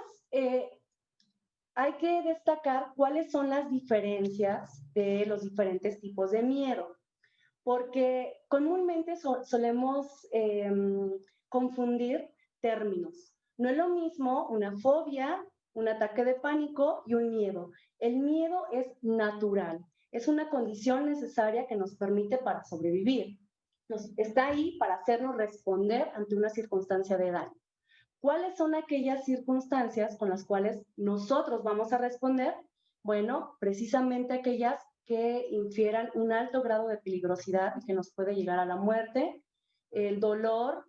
hay que destacar cuáles son las diferencias de los diferentes tipos de miedo, porque comúnmente solemos confundir términos. No es lo mismo una fobia, un ataque de pánico y un miedo. El miedo es natural, es una condición necesaria que nos permite para sobrevivir. Está ahí para hacernos responder ante una circunstancia de daño. ¿Cuáles son aquellas circunstancias con las cuales nosotros vamos a responder? Bueno, precisamente aquellas que infieran un alto grado de peligrosidad y que nos puede llegar a la muerte, el dolor,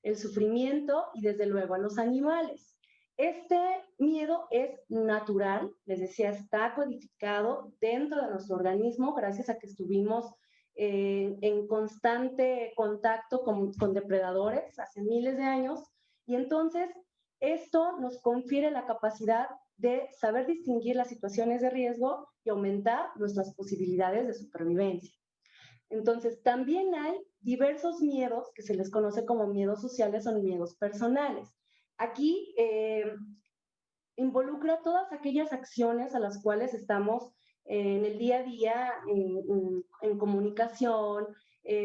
el sufrimiento y desde luego a los animales. Este miedo es natural, les decía, está codificado dentro de nuestro organismo gracias a que estuvimos en constante contacto con depredadores hace miles de años, y entonces esto nos confiere la capacidad de saber distinguir las situaciones de riesgo y aumentar nuestras posibilidades de supervivencia. Entonces, también hay diversos miedos que se les conoce como miedos sociales o miedos personales. Aquí involucra todas aquellas acciones a las cuales estamos en el día a día en comunicación,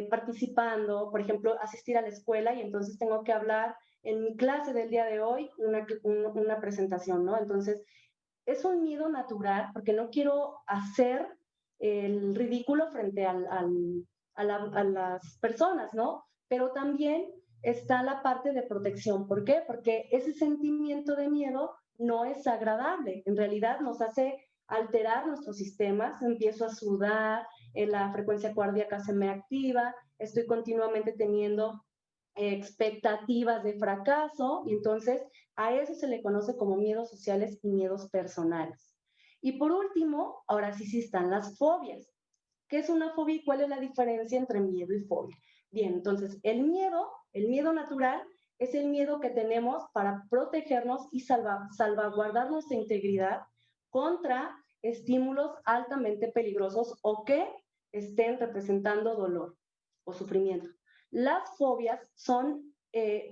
participando, por ejemplo, asistir a la escuela y entonces tengo que hablar en mi clase del día de hoy una presentación, ¿no? Entonces, es un miedo natural porque no quiero hacer el ridículo frente a las personas, ¿no? Pero también está la parte de protección. ¿Por qué? Porque ese sentimiento de miedo no es agradable. En realidad nos hace alterar nuestros sistemas. Empiezo a sudar, la frecuencia cardíaca se me activa, estoy continuamente teniendo expectativas de fracaso, y entonces a eso se le conoce como miedos sociales y miedos personales. Y por último, ahora sí están las fobias. ¿Qué es una fobia y cuál es la diferencia entre miedo y fobia? Bien, entonces el miedo natural es el miedo que tenemos para protegernos y salvaguardar nuestra integridad contra estímulos altamente peligrosos o que estén representando dolor o sufrimiento. Las fobias son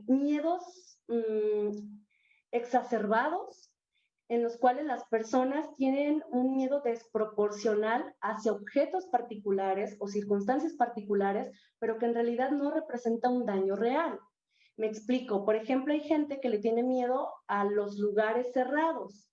miedos exacerbados en los cuales las personas tienen un miedo desproporcional hacia objetos particulares o circunstancias particulares, pero que en realidad no representa un daño real. Me explico. Por ejemplo, hay gente que le tiene miedo a los lugares cerrados.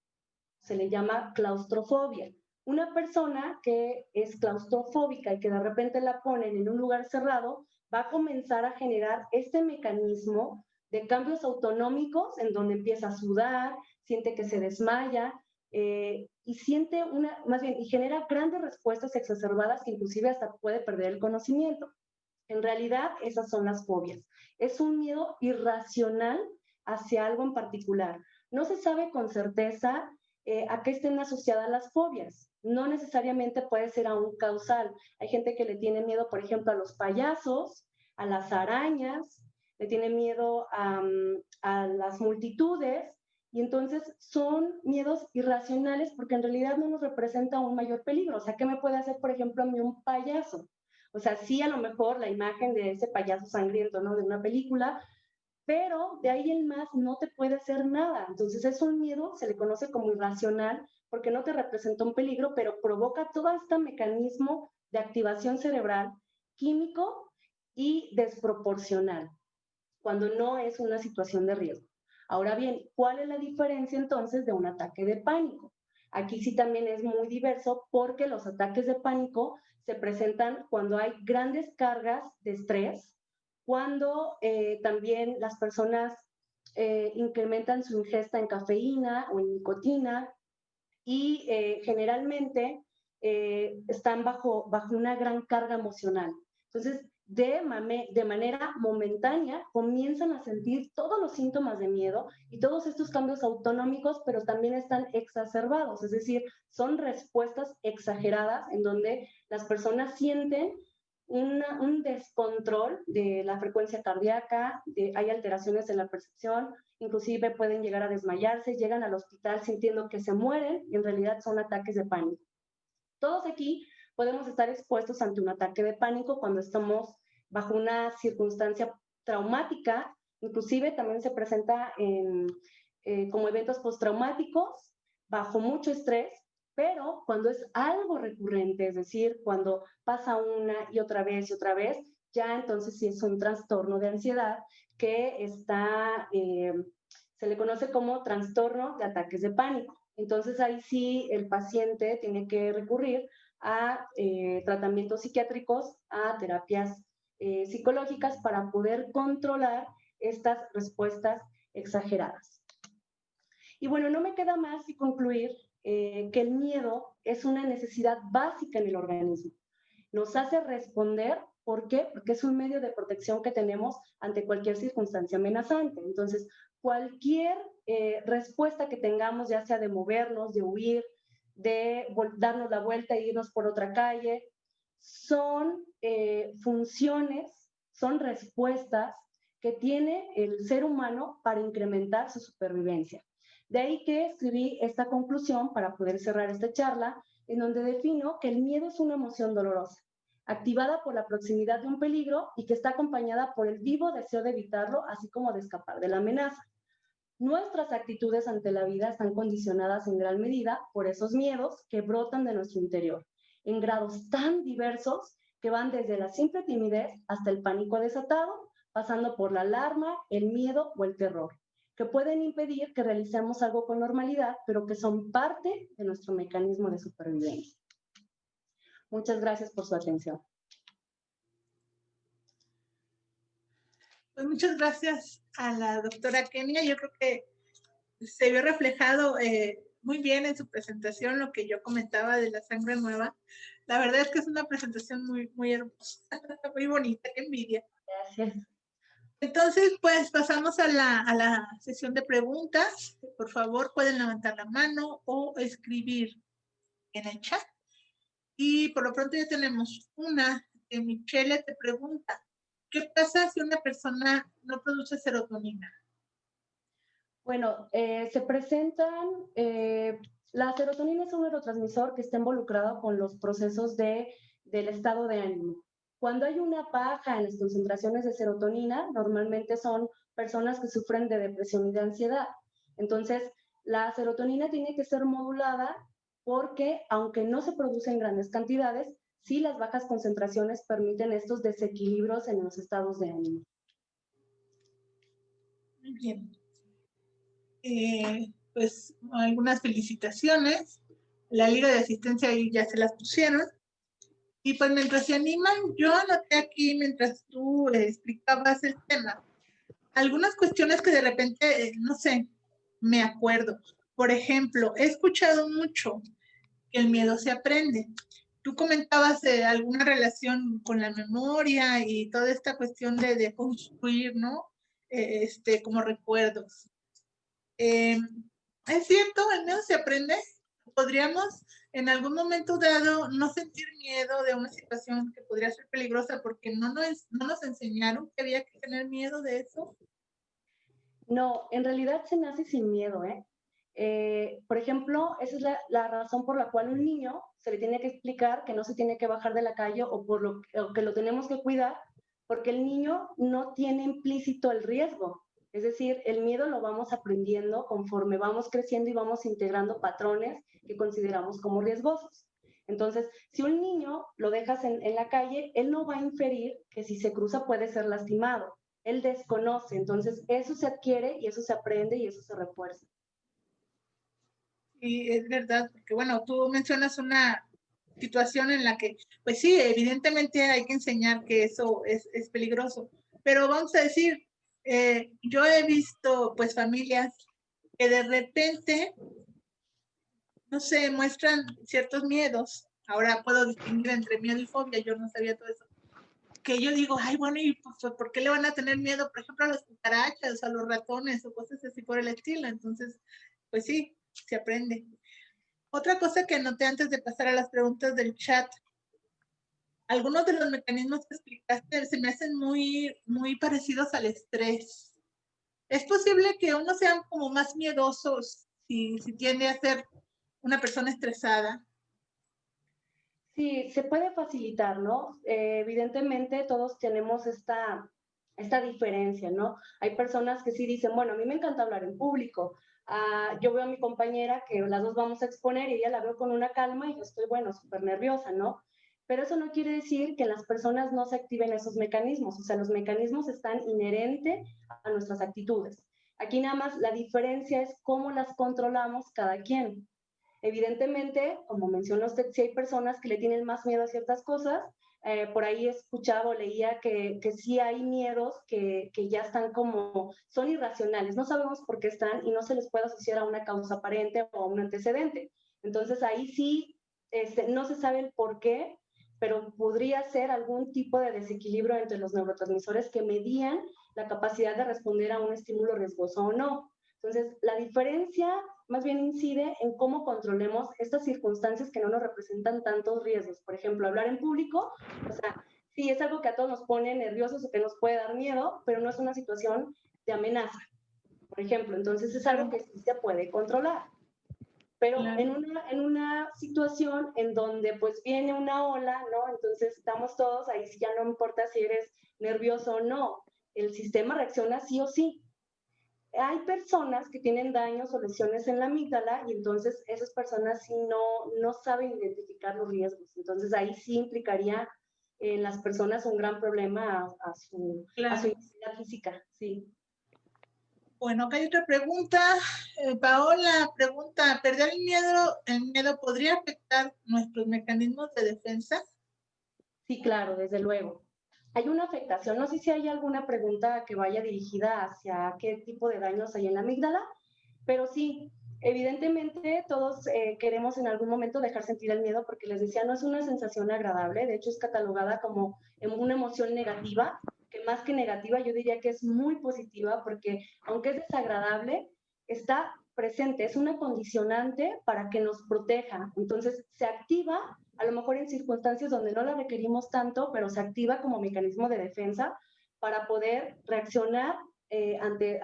Se le llama claustrofobia. Una persona que es claustrofóbica y que de repente la ponen en un lugar cerrado, va a comenzar a generar este mecanismo de cambios autonómicos en donde empieza a sudar, siente que se desmaya y siente y genera grandes respuestas exacerbadas que inclusive hasta puede perder el conocimiento. En realidad, esas son las fobias. Es un miedo irracional hacia algo en particular. No se sabe con certeza a qué estén asociadas las fobias. No necesariamente puede ser a un causal. Hay gente que le tiene miedo, por ejemplo, a los payasos, a las arañas, le tiene miedo a las multitudes, y entonces son miedos irracionales porque en realidad no nos representa un mayor peligro. O sea, ¿qué me puede hacer, por ejemplo, a mí un payaso? O sea, sí, a lo mejor la imagen de ese payaso sangriento, ¿no? De una película, pero de ahí en más no te puede hacer nada. Entonces es un miedo, se le conoce como irracional, porque no te representa un peligro, pero provoca todo este mecanismo de activación cerebral, químico y desproporcional, cuando no es una situación de riesgo. Ahora bien, ¿cuál es la diferencia entonces de un ataque de pánico? Aquí sí también es muy diverso porque los ataques de pánico se presentan cuando hay grandes cargas de estrés, cuando también las personas incrementan su ingesta en cafeína o en nicotina y generalmente están bajo una gran carga emocional. Entonces, de manera momentánea comienzan a sentir todos los síntomas de miedo y todos estos cambios autonómicos, pero también están exacerbados, es decir, son respuestas exageradas en donde las personas sienten un descontrol de la frecuencia cardíaca, hay alteraciones en la percepción, inclusive pueden llegar a desmayarse, llegan al hospital sintiendo que se mueren y en realidad son ataques de pánico. Todos aquí podemos estar expuestos ante un ataque de pánico cuando estamos bajo una circunstancia traumática, inclusive también se presenta como eventos postraumáticos, bajo mucho estrés, pero cuando es algo recurrente, es decir, cuando pasa una y otra vez, ya entonces sí es un trastorno de ansiedad que se le conoce como trastorno de ataques de pánico. Entonces ahí sí el paciente tiene que recurrir a tratamientos psiquiátricos, a terapias psicológicas para poder controlar estas respuestas exageradas. Y bueno, no me queda más que concluir que el miedo es una necesidad básica en el organismo. Nos hace responder, ¿por qué? Porque es un medio de protección que tenemos ante cualquier circunstancia amenazante. Entonces, cualquier respuesta que tengamos, ya sea de movernos, de huir, de darnos la vuelta e irnos por otra calle, son funciones, son respuestas que tiene el ser humano para incrementar su supervivencia. De ahí que escribí esta conclusión para poder cerrar esta charla, en donde defino que el miedo es una emoción dolorosa, activada por la proximidad de un peligro y que está acompañada por el vivo deseo de evitarlo, así como de escapar de la amenaza. Nuestras actitudes ante la vida están condicionadas en gran medida por esos miedos que brotan de nuestro interior, en grados tan diversos que van desde la simple timidez hasta el pánico desatado, pasando por la alarma, el miedo o el terror, que pueden impedir que realicemos algo con normalidad, pero que son parte de nuestro mecanismo de supervivencia. Muchas gracias por su atención. Pues muchas gracias a la doctora Kenia. Yo creo que se vio reflejado muy bien en su presentación lo que yo comentaba de la sangre nueva. La verdad es que es una presentación muy, muy hermosa, muy bonita, qué envidia. Gracias. Entonces, pues pasamos a la sesión de preguntas. Por favor, pueden levantar la mano o escribir en el chat. Y por lo pronto ya tenemos una que Michelle te pregunta, ¿qué pasa si una persona no produce serotonina? Bueno, se presentan, la serotonina es un neurotransmisor que está involucrado con los procesos del estado de ánimo. Cuando hay una baja en las concentraciones de serotonina, normalmente son personas que sufren de depresión y de ansiedad. Entonces, la serotonina tiene que ser modulada porque, aunque no se produce en grandes cantidades, sí las bajas concentraciones permiten estos desequilibrios en los estados de ánimo. Muy bien. Pues algunas felicitaciones. La Liga de Asistencia ahí ya se las pusieron. Y pues mientras se animan, yo anoté aquí, mientras tú explicabas el tema, algunas cuestiones que de repente, no sé, me acuerdo. Por ejemplo, he escuchado mucho que el miedo se aprende. Tú comentabas alguna relación con la memoria y toda esta cuestión de construir, ¿no? Como recuerdos. Es cierto, el miedo se aprende. Podríamos en algún momento dado no sentir miedo de una situación que podría ser peligrosa porque no nos enseñaron que había que tener miedo de eso. No, en realidad se nace sin miedo, ¿eh? Por ejemplo, esa es la razón por la cual un niño se le tiene que explicar que no se tiene que bajar de la calle o que lo tenemos que cuidar, porque el niño no tiene implícito el riesgo. Es decir, el miedo lo vamos aprendiendo conforme vamos creciendo y vamos integrando patrones que consideramos como riesgosos. Entonces, si un niño lo dejas en la calle, él no va a inferir que si se cruza puede ser lastimado. Él desconoce, entonces eso se adquiere y eso se aprende y eso se refuerza. Y es verdad, porque bueno, tú mencionas una situación en la que, pues sí, evidentemente hay que enseñar que eso es peligroso, pero vamos a decir, yo he visto pues familias que de repente, no sé, muestran ciertos miedos. Ahora puedo distinguir entre miedo y fobia, yo no sabía todo eso. Que yo digo, ay, bueno, ¿y pues, por qué le van a tener miedo, por ejemplo, a las cucarachas, a los ratones o cosas así por el estilo? Entonces, pues sí, se aprende. Otra cosa que anoté antes de pasar a las preguntas del chat, algunos de los mecanismos que explicaste se me hacen muy, muy parecidos al estrés. ¿Es posible que uno sea como más miedosos si tiende a ser una persona estresada? Sí, se puede facilitar, ¿no? Evidentemente todos tenemos esta diferencia, ¿no? Hay personas que sí dicen, bueno, a mí me encanta hablar en público. Yo veo a mi compañera que las dos vamos a exponer y ella la veo con una calma y yo estoy, bueno, súper nerviosa, ¿no? Pero eso no quiere decir que en las personas no se activen esos mecanismos, o sea, los mecanismos están inherentes a nuestras actitudes. Aquí nada más la diferencia es cómo las controlamos cada quien. Evidentemente, como mencionó usted, si hay personas que le tienen más miedo a ciertas cosas, por ahí escuchaba o leía que sí hay miedos que ya están como, son irracionales, no sabemos por qué están y no se les puede asociar a una causa aparente o a un antecedente. Entonces ahí sí, no se sabe el por qué, pero podría ser algún tipo de desequilibrio entre los neurotransmisores que medían la capacidad de responder a un estímulo riesgoso o no. Entonces, la diferencia más bien incide en cómo controlemos estas circunstancias que no nos representan tantos riesgos. Por ejemplo, hablar en público, o sea, sí es algo que a todos nos pone nerviosos o que nos puede dar miedo, pero no es una situación de amenaza, por ejemplo. Entonces, es algo que sí se puede controlar. Pero Claro. en una situación en donde pues viene una ola, ¿no? Entonces estamos todos, ahí sí ya no importa si eres nervioso o no, el sistema reacciona sí o sí. Hay personas que tienen daños o lesiones en la amígdala y entonces esas personas sí no saben identificar los riesgos. Entonces ahí sí implicaría en las personas un gran problema a su Claro. integridad física, sí. Bueno, acá hay otra pregunta. Paola pregunta, ¿perder el miedo podría afectar nuestros mecanismos de defensa? Sí, claro, desde luego. Hay una afectación, no sé si hay alguna pregunta que vaya dirigida hacia qué tipo de daños hay en la amígdala, pero sí, evidentemente todos queremos en algún momento dejar sentir el miedo porque les decía, no es una sensación agradable, de hecho es catalogada como una emoción negativa, que más que negativa yo diría que es muy positiva porque aunque es desagradable, está presente, es una condicionante para que nos proteja. Entonces se activa a lo mejor en circunstancias donde no la requerimos tanto, pero se activa como mecanismo de defensa para poder reaccionar ante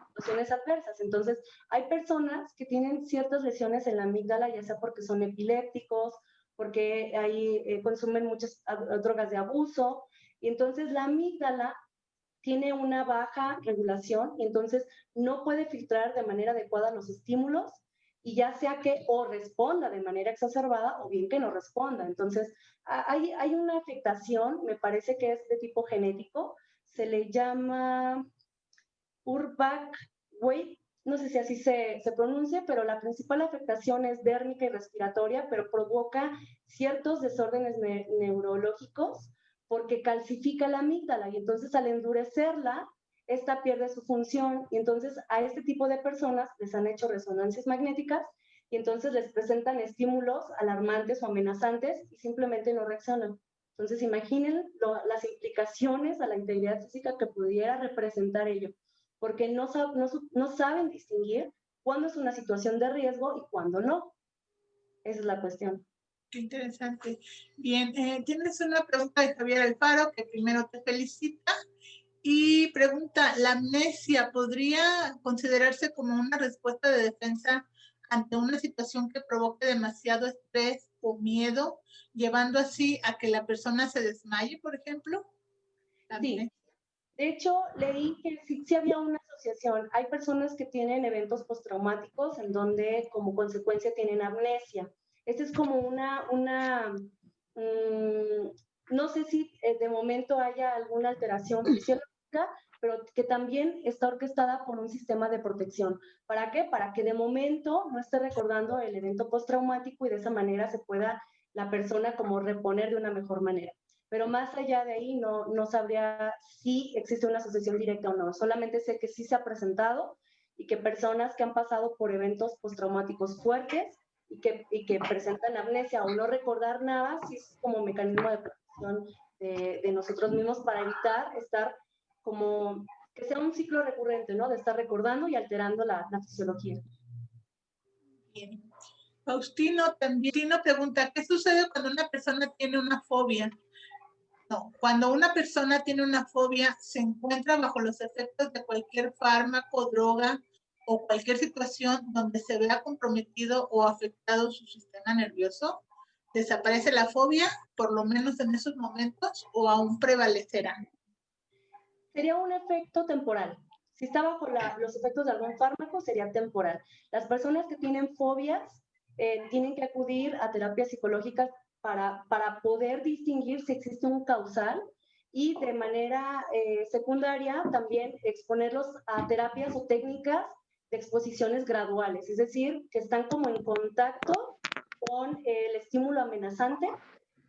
situaciones adversas. Entonces, hay personas que tienen ciertas lesiones en la amígdala, ya sea porque son epilépticos, porque consumen muchas drogas de abuso, y entonces la amígdala tiene una baja regulación y entonces no puede filtrar de manera adecuada los estímulos y ya sea que o responda de manera exacerbada o bien que no responda. Entonces, hay una afectación, me parece que es de tipo genético, se le llama Urbach-Wight, no sé si así se pronuncia, pero la principal afectación es dérmica y respiratoria, pero provoca ciertos desórdenes neurológicos porque calcifica la amígdala y entonces al endurecerla, esta pierde su función y entonces a este tipo de personas les han hecho resonancias magnéticas y entonces les presentan estímulos alarmantes o amenazantes y simplemente no reaccionan. Entonces imaginen las implicaciones a la integridad física que pudiera representar ello porque no saben distinguir cuándo es una situación de riesgo y cuándo no. Esa es la cuestión. Qué interesante. Bien, tienes una pregunta de Javier Alfaro, que primero te felicita, y pregunta, ¿la amnesia podría considerarse como una respuesta de defensa ante una situación que provoque demasiado estrés o miedo, llevando así a que la persona se desmaye, por ejemplo? Sí, de hecho, leí que sí había una asociación. Hay personas que tienen eventos postraumáticos en donde como consecuencia tienen amnesia. Esta es como no sé si de momento haya alguna alteración fisiológica, pero que también está orquestada por un sistema de protección. ¿Para qué? Para que de momento no esté recordando el evento postraumático y de esa manera se pueda la persona como reponer de una mejor manera. Pero más allá de ahí no sabría si existe una asociación directa o no. Solamente sé que sí se ha presentado y que personas que han pasado por eventos postraumáticos fuertes y que presentan amnesia o no recordar nada, sí es como mecanismo de protección de nosotros mismos para evitar estar como que sea un ciclo recurrente, ¿no? De estar recordando y alterando la fisiología. Bien. Faustino también pregunta, ¿qué sucede cuando una persona tiene una fobia? No, cuando una persona tiene una fobia, se encuentra bajo los efectos de cualquier fármaco, droga o cualquier situación donde se vea comprometido o afectado su sistema nervioso. ¿Desaparece la fobia, por lo menos en esos momentos, o aún prevalecerá? Sería un efecto temporal. Si está bajo los efectos de algún fármaco, sería temporal. Las personas que tienen fobias tienen que acudir a terapias psicológicas para poder distinguir si existe un causal y de manera secundaria también exponerlos a terapias o técnicas de exposiciones graduales, es decir, que están como en contacto con el estímulo amenazante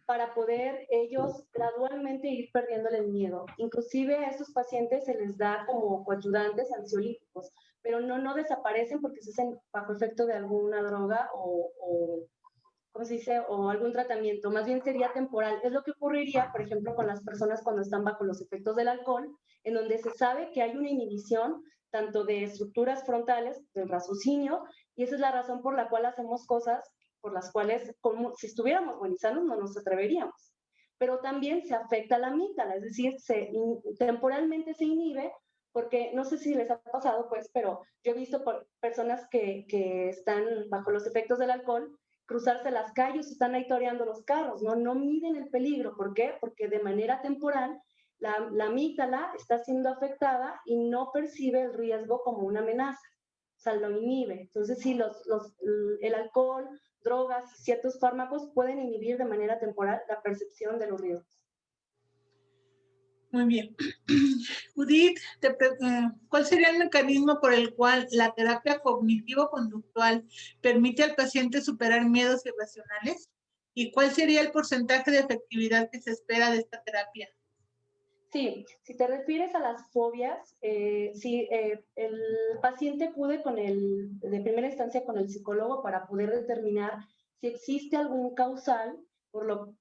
para poder ellos gradualmente ir perdiéndole el miedo. Inclusive a estos pacientes se les da como coadyuvantes ansiolíticos, pero no desaparecen porque se hacen bajo efecto de alguna droga ¿cómo se dice? O algún tratamiento, más bien sería temporal. Es lo que ocurriría, por ejemplo, con las personas cuando están bajo los efectos del alcohol, en donde se sabe que hay una inhibición tanto de estructuras frontales, del raciocinio, y esa es la razón por la cual hacemos cosas por las cuales, como si estuviéramos buenizanos, no nos atreveríamos. Pero también se afecta la amígdala, es decir, temporalmente se inhibe, porque no sé si les ha pasado, pues, pero yo he visto por personas que están bajo los efectos del alcohol cruzarse las calles, están ahí toreando los carros, no miden el peligro. ¿Por qué? Porque de manera temporal la amígdala está siendo afectada y no percibe el riesgo como una amenaza, o sea, lo inhibe. Entonces, sí, el alcohol, drogas y ciertos fármacos pueden inhibir de manera temporal la percepción de los riesgos. Muy bien. Judith, ¿cuál sería el mecanismo por el cual la terapia cognitivo-conductual permite al paciente superar miedos irracionales? ¿Y cuál sería el porcentaje de efectividad que se espera de esta terapia? Sí, si te refieres a las fobias, si el paciente acude de primera instancia con el psicólogo para poder determinar si existe algún causal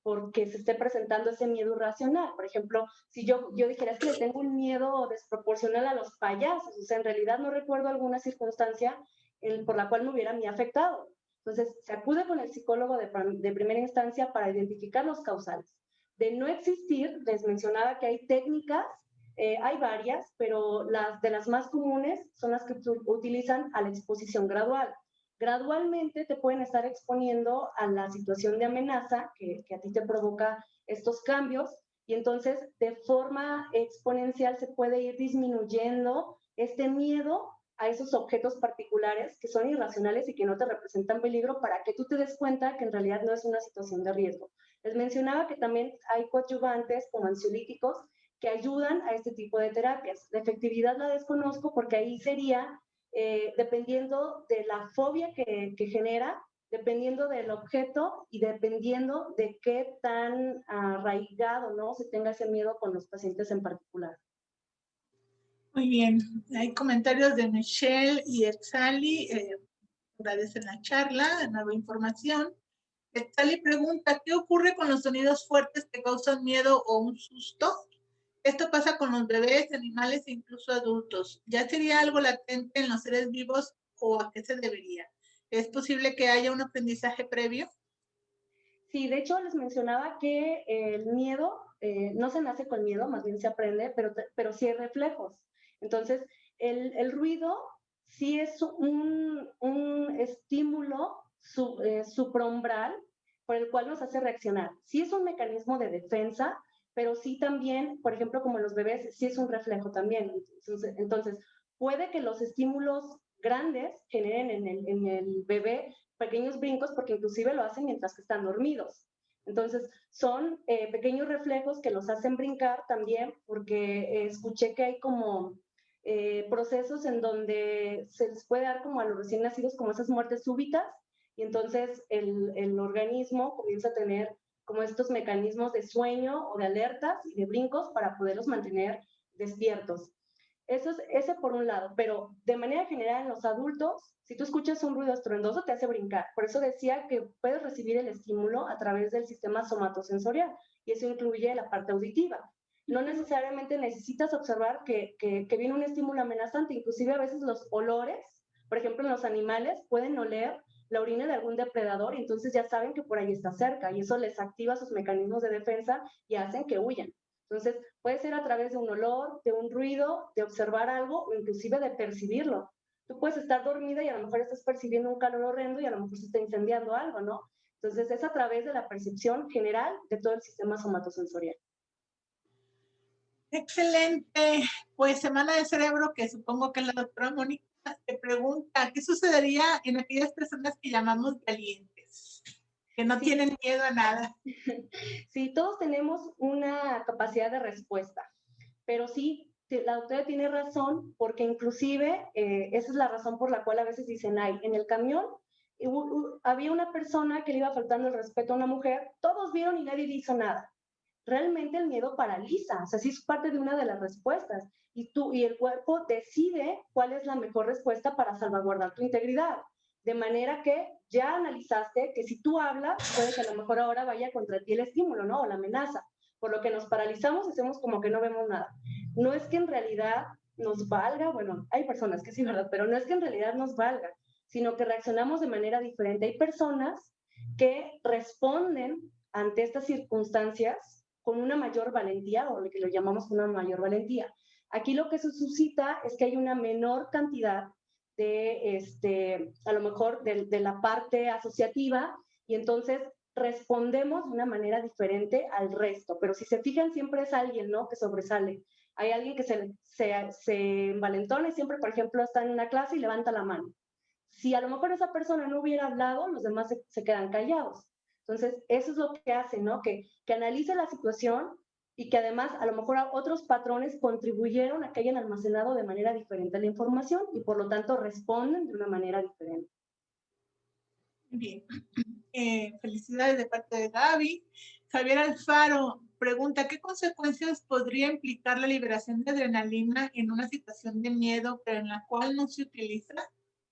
porque se esté presentando ese miedo irracional. Por ejemplo, si yo dijera es que le tengo un miedo desproporcional a los payasos, o sea, en realidad no recuerdo alguna circunstancia por la cual me hubiera me afectado. Entonces, se acude con el psicólogo de primera instancia para identificar los causales. De no existir, les mencionaba que hay técnicas, hay varias, pero de las más comunes son las que utilizan a la exposición gradual. Gradualmente te pueden estar exponiendo a la situación de amenaza que a ti te provoca estos cambios y entonces de forma exponencial se puede ir disminuyendo este miedo a esos objetos particulares que son irracionales y que no te representan peligro para que tú te des cuenta que en realidad no es una situación de riesgo. Les mencionaba que también hay coadyuvantes como ansiolíticos que ayudan a este tipo de terapias. La efectividad la desconozco porque ahí sería dependiendo de la fobia que genera, dependiendo del objeto y dependiendo de qué tan arraigado, ¿no?, se tenga ese miedo con los pacientes en particular. Muy bien. Hay comentarios de Michelle y Exali. Agradecen la charla, la nueva información. Exali pregunta, ¿qué ocurre con los sonidos fuertes que causan miedo o un susto? Esto pasa con los bebés, animales e incluso adultos. ¿Ya sería algo latente en los seres vivos o a qué se debería? ¿Es posible que haya un aprendizaje previo? Sí, de hecho les mencionaba que el miedo no se nace con miedo, más bien se aprende, pero sí hay reflejos. Entonces, el ruido sí es un estímulo supraumbral por el cual nos hace reaccionar. Sí es un mecanismo de defensa, pero sí también, por ejemplo, como los bebés, sí es un reflejo también. Entonces puede que los estímulos grandes generen en el bebé pequeños brincos porque inclusive lo hacen mientras que están dormidos. Entonces, son pequeños reflejos que los hacen brincar también porque escuché que hay como procesos en donde se les puede dar como a los recién nacidos como esas muertes súbitas y entonces el organismo comienza a tener como estos mecanismos de sueño o de alertas y de brincos para poderlos mantener despiertos. Eso es ese por un lado, pero de manera general en los adultos, si tú escuchas un ruido estruendoso te hace brincar. Por eso decía que puedes recibir el estímulo a través del sistema somatosensorial y eso incluye la parte auditiva. No necesariamente necesitas observar que viene un estímulo amenazante, inclusive a veces los olores, por ejemplo en los animales, pueden oler la orina de algún depredador y entonces ya saben que por ahí está cerca y eso les activa sus mecanismos de defensa y hacen que huyan. Entonces, puede ser a través de un olor, de un ruido, de observar algo o inclusive de percibirlo. Tú puedes estar dormida y a lo mejor estás percibiendo un calor horrendo y a lo mejor se está incendiando algo, ¿no? Entonces, es a través de la percepción general de todo el sistema somatosensorial. Excelente. Pues Semana de Cerebro, que supongo que la doctora Mónica te pregunta, ¿qué sucedería en aquellas personas que llamamos valientes? Que no tienen miedo a nada. Sí, todos tenemos una capacidad de respuesta, pero sí, la doctora tiene razón, porque inclusive esa es la razón por la cual a veces dicen, ay, en el camión había una persona que le iba faltando el respeto a una mujer, todos vieron y nadie hizo nada. Realmente el miedo paraliza, o sea, sí es parte de una de las respuestas, y el cuerpo decide cuál es la mejor respuesta para salvaguardar tu integridad. De manera que ya analizaste que si tú hablas, puede que a lo mejor ahora vaya contra ti el estímulo, ¿no? O la amenaza. Por lo que nos paralizamos, hacemos como que no vemos nada. No es que en realidad nos valga, bueno, hay personas que sí, ¿verdad? Pero no es que en realidad nos valga, sino que reaccionamos de manera diferente. Hay personas que responden ante estas circunstancias con una mayor valentía, o lo que lo llamamos una mayor valentía. Aquí lo que se suscita es que hay una menor cantidad a lo mejor de la parte asociativa, y entonces respondemos de una manera diferente al resto. Pero si se fijan, siempre es alguien, ¿no?, que sobresale. Hay alguien que se envalentona y siempre, por ejemplo, está en una clase y levanta la mano. Si a lo mejor esa persona no hubiera hablado, los demás se quedan callados. Entonces, eso es lo que hace, ¿no? Que analice la situación, y que además a lo mejor otros patrones contribuyeron a que hayan almacenado de manera diferente la información y por lo tanto responden de una manera diferente. Bien, felicidades de parte de Gaby. Javier Alfaro pregunta, ¿qué consecuencias podría implicar la liberación de adrenalina en una situación de miedo, pero en la cual no se utiliza?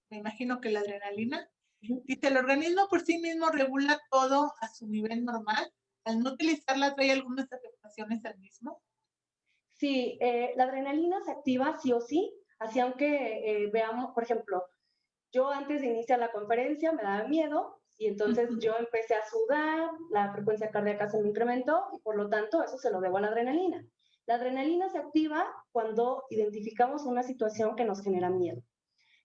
Me imagino que la adrenalina. Dice, el organismo por sí mismo regula todo a su nivel normal. Al no utilizarla, trae algunas afectaciones al mismo. Sí, la adrenalina se activa sí o sí, así aunque veamos, por ejemplo, yo antes de iniciar la conferencia me daba miedo y entonces yo empecé a sudar, la frecuencia cardíaca se me incrementó y por lo tanto eso se lo debo a la adrenalina. La adrenalina se activa cuando identificamos una situación que nos genera miedo,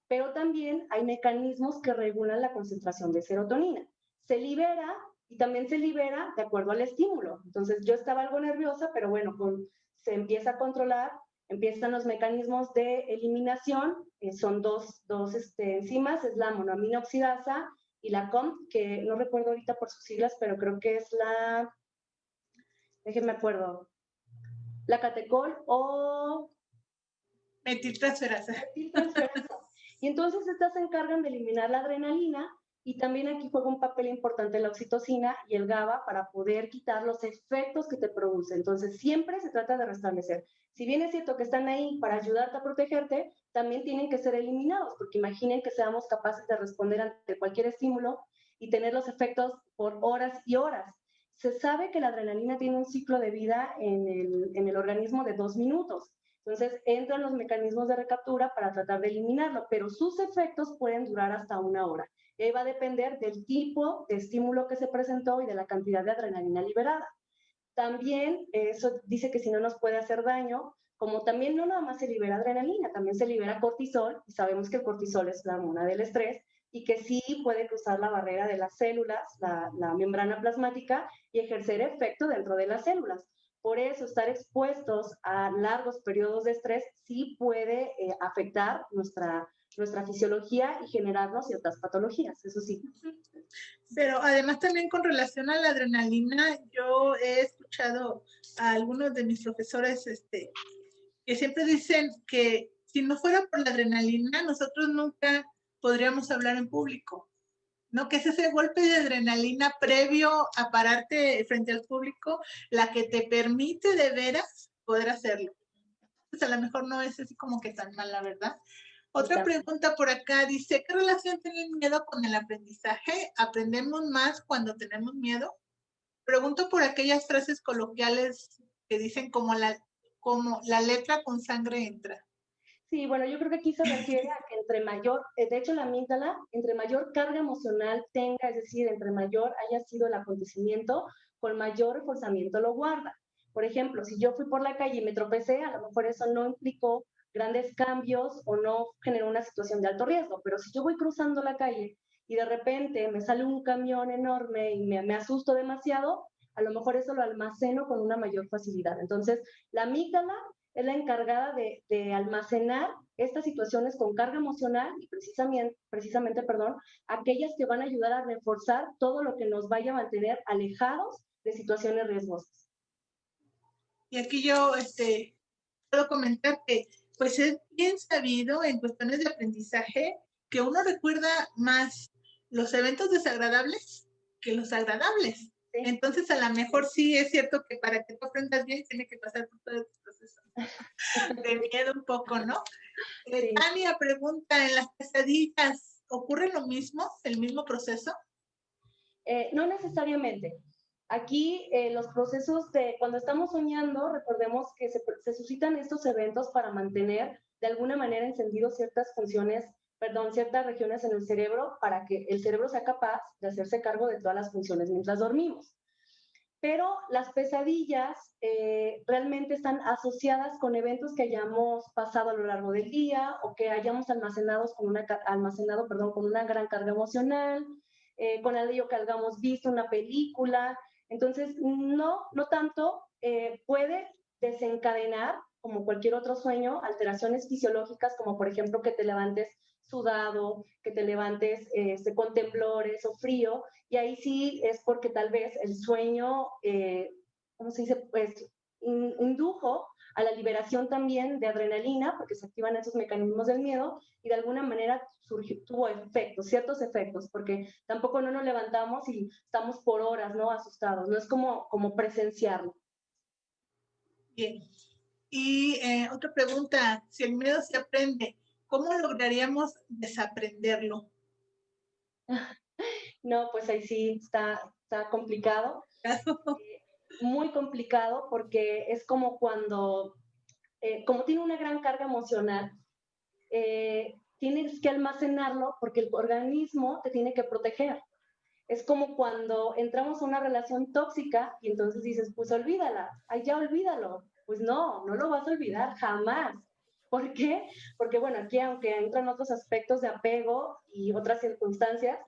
pero también hay mecanismos que regulan la concentración de serotonina. Se libera y también se libera de acuerdo al estímulo. Entonces yo estaba algo nerviosa, pero bueno, se empieza a controlar, empiezan los mecanismos de eliminación, son dos enzimas, es la monoamina oxidasa y la COMT, que no recuerdo ahorita por sus siglas, pero creo que es déjenme acuerdo, la catecol o Metiltransferasa. Y entonces estas se encargan de eliminar la adrenalina y también aquí juega un papel importante la oxitocina y el GABA para poder quitar los efectos que te produce. Entonces siempre se trata de restablecer. Si bien es cierto que están ahí para ayudarte a protegerte, también tienen que ser eliminados, porque imaginen que seamos capaces de responder ante cualquier estímulo y tener los efectos por horas y horas. Se sabe que la adrenalina tiene un ciclo de vida en el organismo de 2 minutos. Entonces entran los mecanismos de recaptura para tratar de eliminarlo, pero sus efectos pueden durar hasta 1 hora. Y ahí va a depender del tipo de estímulo que se presentó y de la cantidad de adrenalina liberada. También eso dice que si no nos puede hacer daño, como también no nada más se libera adrenalina, también se libera cortisol, y sabemos que el cortisol es la hormona del estrés, y que sí puede cruzar la barrera de las células, la membrana plasmática, y ejercer efecto dentro de las células. Por eso, estar expuestos a largos periodos de estrés sí puede afectar nuestra fisiología y generarnos ciertas patologías, eso sí. Pero además también con relación a la adrenalina, yo he escuchado a algunos de mis profesores que siempre dicen que si no fuera por la adrenalina, nosotros nunca podríamos hablar en público, ¿no? Que es ese golpe de adrenalina previo a pararte frente al público la que te permite de veras poder hacerlo. Entonces, a lo mejor no es así como que tan mal, la verdad. Otra pregunta por acá dice, ¿qué relación tiene el miedo con el aprendizaje? ¿Aprendemos más cuando tenemos miedo? Pregunto por aquellas frases coloquiales que dicen como la letra con sangre entra. Sí, bueno, yo creo que aquí se refiere a que entre mayor, de hecho la amígdala, entre mayor carga emocional tenga, es decir, entre mayor haya sido el acontecimiento, con mayor reforzamiento lo guarda. Por ejemplo, si yo fui por la calle y me tropecé, a lo mejor eso no implicó grandes cambios o no generó una situación de alto riesgo, pero si yo voy cruzando la calle y de repente me sale un camión enorme y me asusto demasiado, a lo mejor eso lo almaceno con una mayor facilidad. Entonces, la amígdala es la encargada de almacenar estas situaciones con carga emocional y precisamente, aquellas que van a ayudar a reforzar todo lo que nos vaya a mantener alejados de situaciones riesgosas. Y aquí yo puedo comentar que pues es bien sabido en cuestiones de aprendizaje que uno recuerda más los eventos desagradables que los agradables. Sí. Entonces, a lo mejor sí es cierto que para que tú aprendas bien tiene que pasar por todo este proceso de miedo un poco, ¿no? Sí. Tania pregunta, ¿en las pesadillas ocurre lo mismo, el mismo proceso? No necesariamente. Aquí los procesos de cuando estamos soñando, recordemos que se suscitan estos eventos para mantener de alguna manera encendidos ciertas ciertas regiones en el cerebro para que el cerebro sea capaz de hacerse cargo de todas las funciones mientras dormimos. Pero las pesadillas realmente están asociadas con eventos que hayamos pasado a lo largo del día o que hayamos almacenado con una gran carga emocional, con algo que hayamos visto, una película. Entonces, no tanto puede desencadenar, como cualquier otro sueño, alteraciones fisiológicas, como por ejemplo que te levantes sudado, que te levantes con temblores o frío, y ahí sí es porque tal vez el sueño, ¿cómo se dice? Pues indujo a la liberación también de adrenalina, porque se activan esos mecanismos del miedo, y de alguna manera tuvo efectos, ciertos efectos, porque tampoco no nos levantamos y estamos por horas, ¿no? Asustados, no es como presenciarlo. Bien. Y otra pregunta, si el miedo se aprende, ¿cómo lograríamos desaprenderlo? No, pues ahí sí está complicado. Muy complicado, porque es como cuando, como tiene una gran carga emocional, tienes que almacenarlo porque el organismo te tiene que proteger. Es como cuando entramos a una relación tóxica y entonces dices, pues olvídala, ay, ya olvídalo. Pues no lo vas a olvidar jamás. ¿Por qué? Porque bueno, aquí aunque entran otros aspectos de apego y otras circunstancias,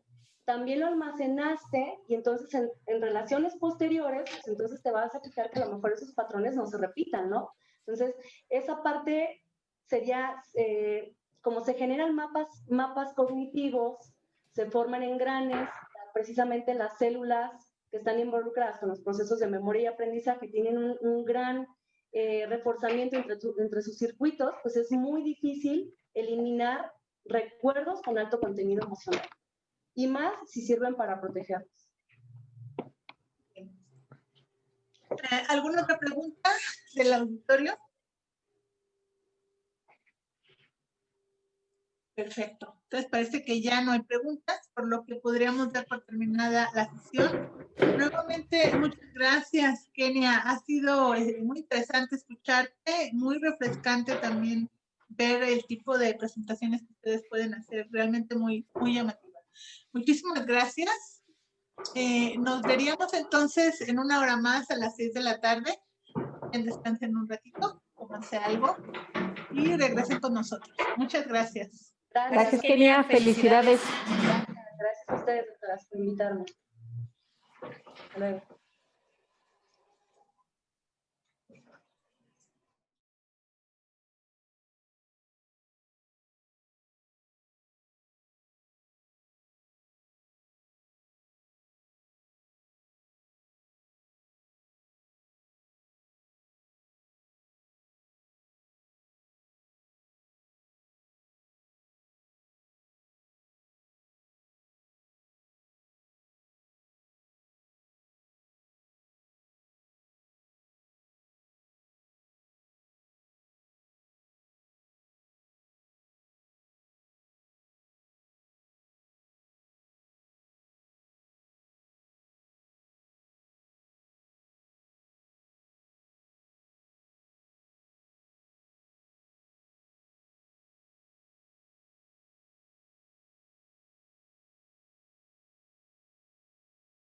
también lo almacenaste y entonces en relaciones posteriores, pues entonces te vas a fijar que a lo mejor esos patrones no se repitan, ¿no? Entonces, esa parte sería, como se generan mapas cognitivos, se forman engranes, precisamente las células que están involucradas con los procesos de memoria y aprendizaje tienen un gran reforzamiento entre sus circuitos, pues es muy difícil eliminar recuerdos con alto contenido emocional. Y más si sirven para protegernos. ¿Alguna otra pregunta del auditorio? Perfecto. Entonces parece que ya no hay preguntas, por lo que podríamos dar por terminada la sesión. Nuevamente, muchas gracias, Kenia. Ha sido muy interesante escucharte, muy refrescante también ver el tipo de presentaciones que ustedes pueden hacer, realmente muy, muy llamativas. Muchísimas gracias. Nos veríamos entonces en una hora más a las 6 de la tarde. Descansen un ratito, cómanse algo y regresen con nosotros. Muchas gracias. Gracias, Kenia. Felicidades. Gracias a ustedes, doctoras, por invitarme. Hasta luego.